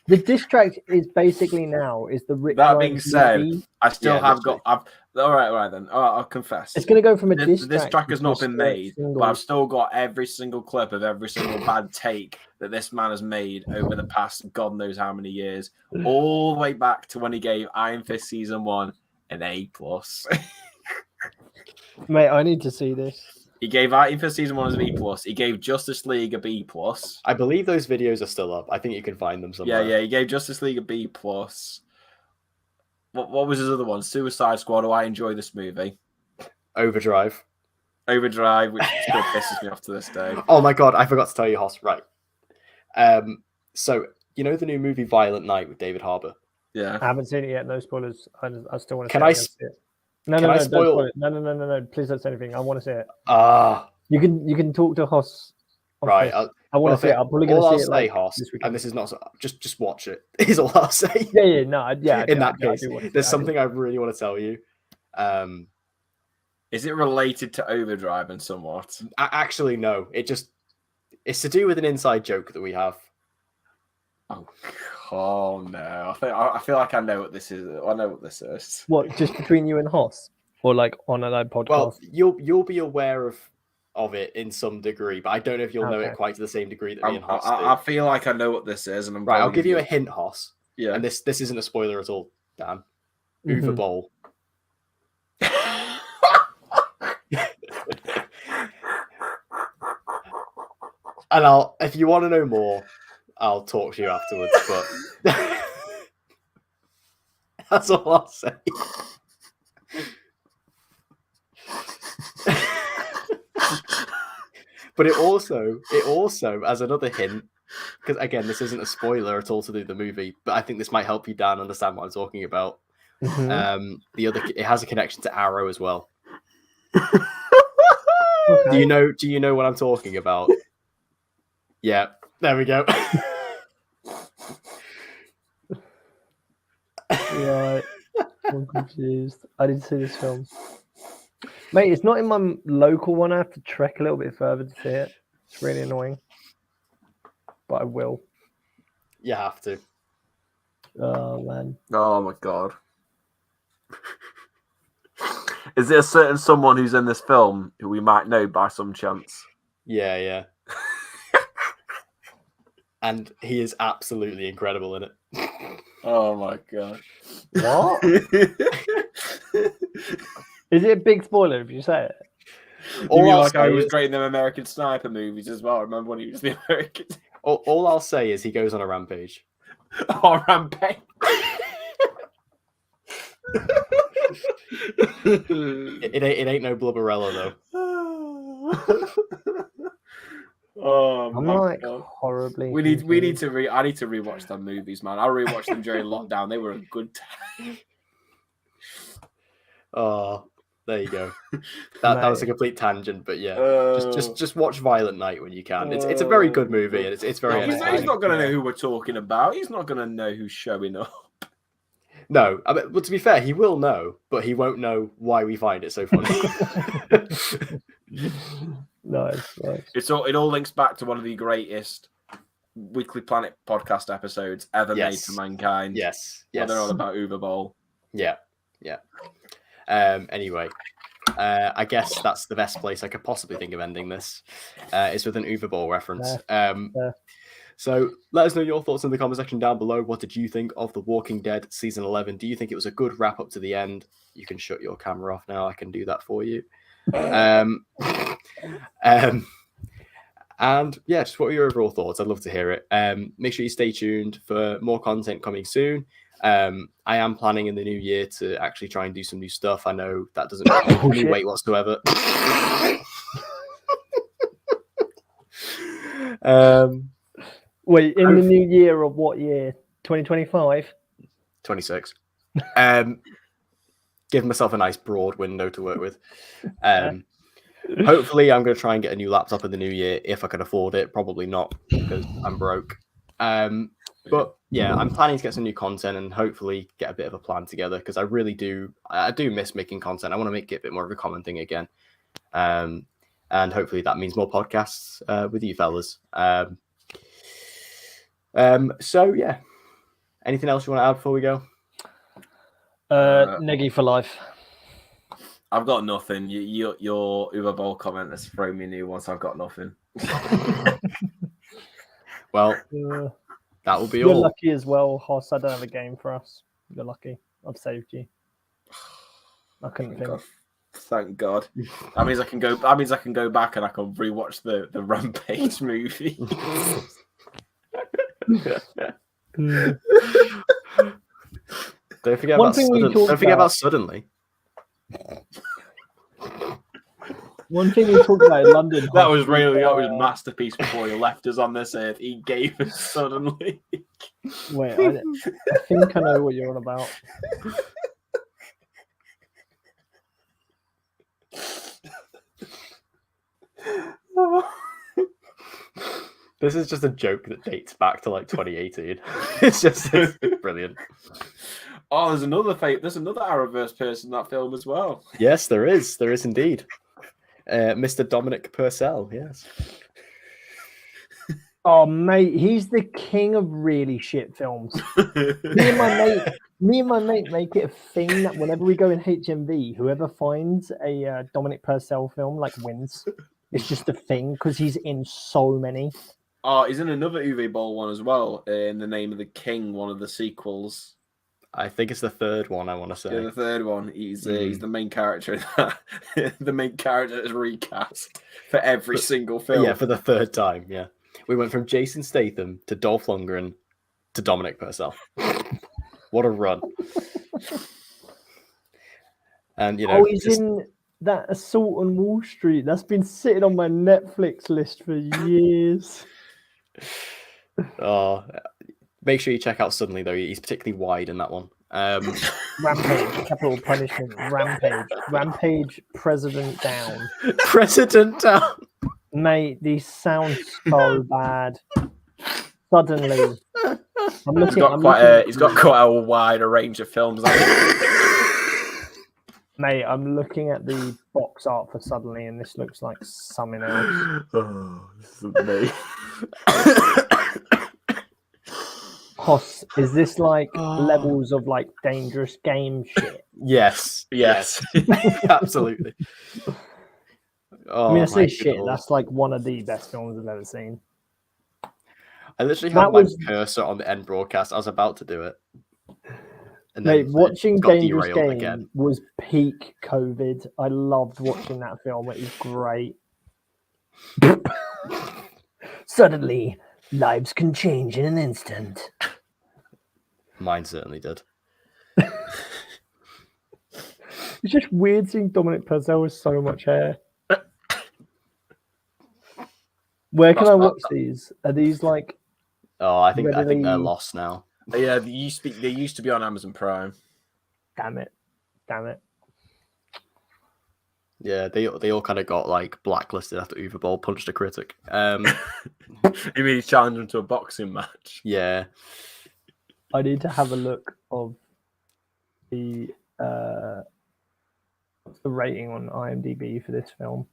The diss track is basically now is the Rick. That being said, I still have got. All right then. I'll confess. It's going to go from a diss track. This track has not been made, but I've still got every single clip of every single bad take that this man has made over the past God knows how many years, all the way back to when he gave Iron Fist season 1 an A+. Mate, I need to see this. He gave Iron Fist season 1 as a B+. He gave Justice League a B+. I believe those videos are still up. I think you can find them somewhere. Yeah. He gave Justice League a B+. What was his other one? Suicide Squad. Do I enjoy this movie? Overdrive, which still pisses me off to this day. Oh my God, I forgot to tell you, Hoss. Right. So you know the new movie Violent Night with David Harbour? Yeah. I haven't seen it yet. No spoilers. I still want to. Can I? See it. No, spoil it. No. Please don't say anything. I want to see it. You can talk to Hoss. Right. I want to see it. I'm probably going to see it. Like Hoss, and this is not just watch it. Is all I'll say. Yeah. In that case, there's something I really want to tell you. Is it related to Overdrive and somewhat? Actually, no. It's to do with an inside joke that we have. Oh no! I feel like I know what this is. I know what this is. What, just between you and Hoss, or like on a live podcast? Well, you'll be aware of it in some degree, but I don't know if you'll know it quite to the same degree that me and Hoss do. I feel like I know what this is, and I'm right. I'll give you a hint, Hoss. Yeah. And this isn't a spoiler at all, Dan. Uwe Boll. And if you want to know more, I'll talk to you afterwards, but that's all I'll say. But it also, as another hint, because again, this isn't a spoiler at all to do the movie, but I think this might help you, Dan, understand what I'm talking about. It has a connection to Arrow as well. Okay. Do you know what I'm talking about? Yeah, there we go. Right. I'm confused. I didn't see this film. Mate, it's not in my local one. I have to trek a little bit further to see it. It's really annoying. But I will. You have to. Oh, man. Oh, my God. Is there a certain someone who's in this film who we might know by some chance? Yeah. And he is absolutely incredible in it. Oh my God. What? Is it a big spoiler if you say it? He was great in them American Sniper movies as well. I remember when he was the American. All I'll say is he goes on a rampage. Oh, rampage. It ain't no Blubberella though. Oh, I'm like God. Horribly. I need to rewatch them movies, man. I rewatched them during lockdown. They were a good time. Oh, there you go. That was a complete tangent, but yeah, just watch Violent Night when you can. It's a very good movie, and it's very. He's not going to know who we're talking about. He's not going to know who's showing up. No, but to be fair, he will know, but he won't know why we find it so funny. Nice. It all links back to one of the greatest Weekly Planet podcast episodes ever made for mankind. Yes. They're all about Uwe Boll. Yeah. Anyway, I guess that's the best place I could possibly think of ending this. Is with an Uwe Boll reference. So let us know your thoughts in the comment section down below. What did you think of The Walking Dead Season 11? Do you think it was a good wrap up to the end? You can shut your camera off now. I can do that for you. And yeah, just what were your overall thoughts? I'd love to hear it. Make sure you stay tuned for more content coming soon. I am planning in the new year to actually try and do some new stuff. I know that doesn't make any weight whatsoever. Wait, in the new year of what year? 2025? 26. Give myself a nice broad window to work with. Hopefully, I'm going to try and get a new laptop in the new year if I can afford it. Probably not because I'm broke. But yeah, I'm planning to get some new content and hopefully get a bit of a plan together because I do miss making content. I want to make it a bit more of a common thing again. And hopefully that means more podcasts with you fellas. So yeah, anything else you want to add before we go? Neggy for life. I've got nothing. Your Uber Bowl comment has thrown me a new one, so I've got nothing. Well, that will be You're all. lucky as well, Hoss. I don't have a game for us. You're lucky. I've saved you. I couldn't think. Thank God. That means I can go back and I can rewatch the Rampage movie. Don't forget about Suddenly. One thing we talked about in London. that was masterpiece before he left us on this earth. He gave us Suddenly. Wait, I think I know what you're on about. This is just a joke that dates back to like 2018. It's brilliant. Oh, there's another Arrowverse person in that film as well. Yes, there is. There is indeed. Mr. Dominic Purcell, yes. Oh, mate, he's the king of really shit films. me and my mate make it a thing that whenever we go in HMV, whoever finds a Dominic Purcell film wins. It's just a thing because he's in so many. Oh, he's in another Uwe Boll one as well. In The Name of the King, one of the sequels. I think it's the third one. I want to say. Yeah, the third one. He's the main character in that. The main character is recast for every single film. Yeah, for the third time. Yeah, we went from Jason Statham to Dolph Lundgren to Dominic Purcell. What a run! And he's in that Assault on Wall Street. That's been sitting on my Netflix list for years. Oh. Make sure you check out Suddenly, though. He's particularly wide in that one. Rampage, Capital Punishment, Rampage, President Down. President Down. Mate, these sound so bad. Suddenly. He's got quite a wider range of films. Mate, I'm looking at the box art for Suddenly, and this looks like something else. Oh, this is me. Hoss, is this levels of dangerous game shit? Yes. Absolutely. I mean, I say shit. That's one of the best films I've ever seen. I literally had my cursor on the end broadcast. I was about to do it. And mate, watching Dangerous Game was peak COVID. I loved watching that film. It was great. Suddenly, lives can change in an instant. Mine certainly did. It's just weird seeing Dominic Purcell with so much hair. Where can I watch these? Are these Oh, I think they're lost now. Yeah, they used to be on Amazon Prime. Damn it. Yeah, they all kind of got blacklisted after Uwe Boll punched a critic. You mean he challenged him to a boxing match? Yeah. I need to have a look of the rating on IMDb for this film.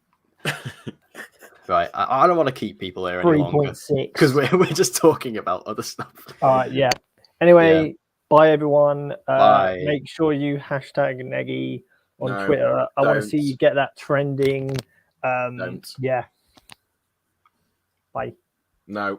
Right, I don't want to keep people here any longer 3.6 because we're just talking about other stuff. Yeah. Anyway, bye everyone. Bye. Make sure you hashtag Neggy on Twitter. I want to see you get that trending. Don't. Yeah. Bye. No.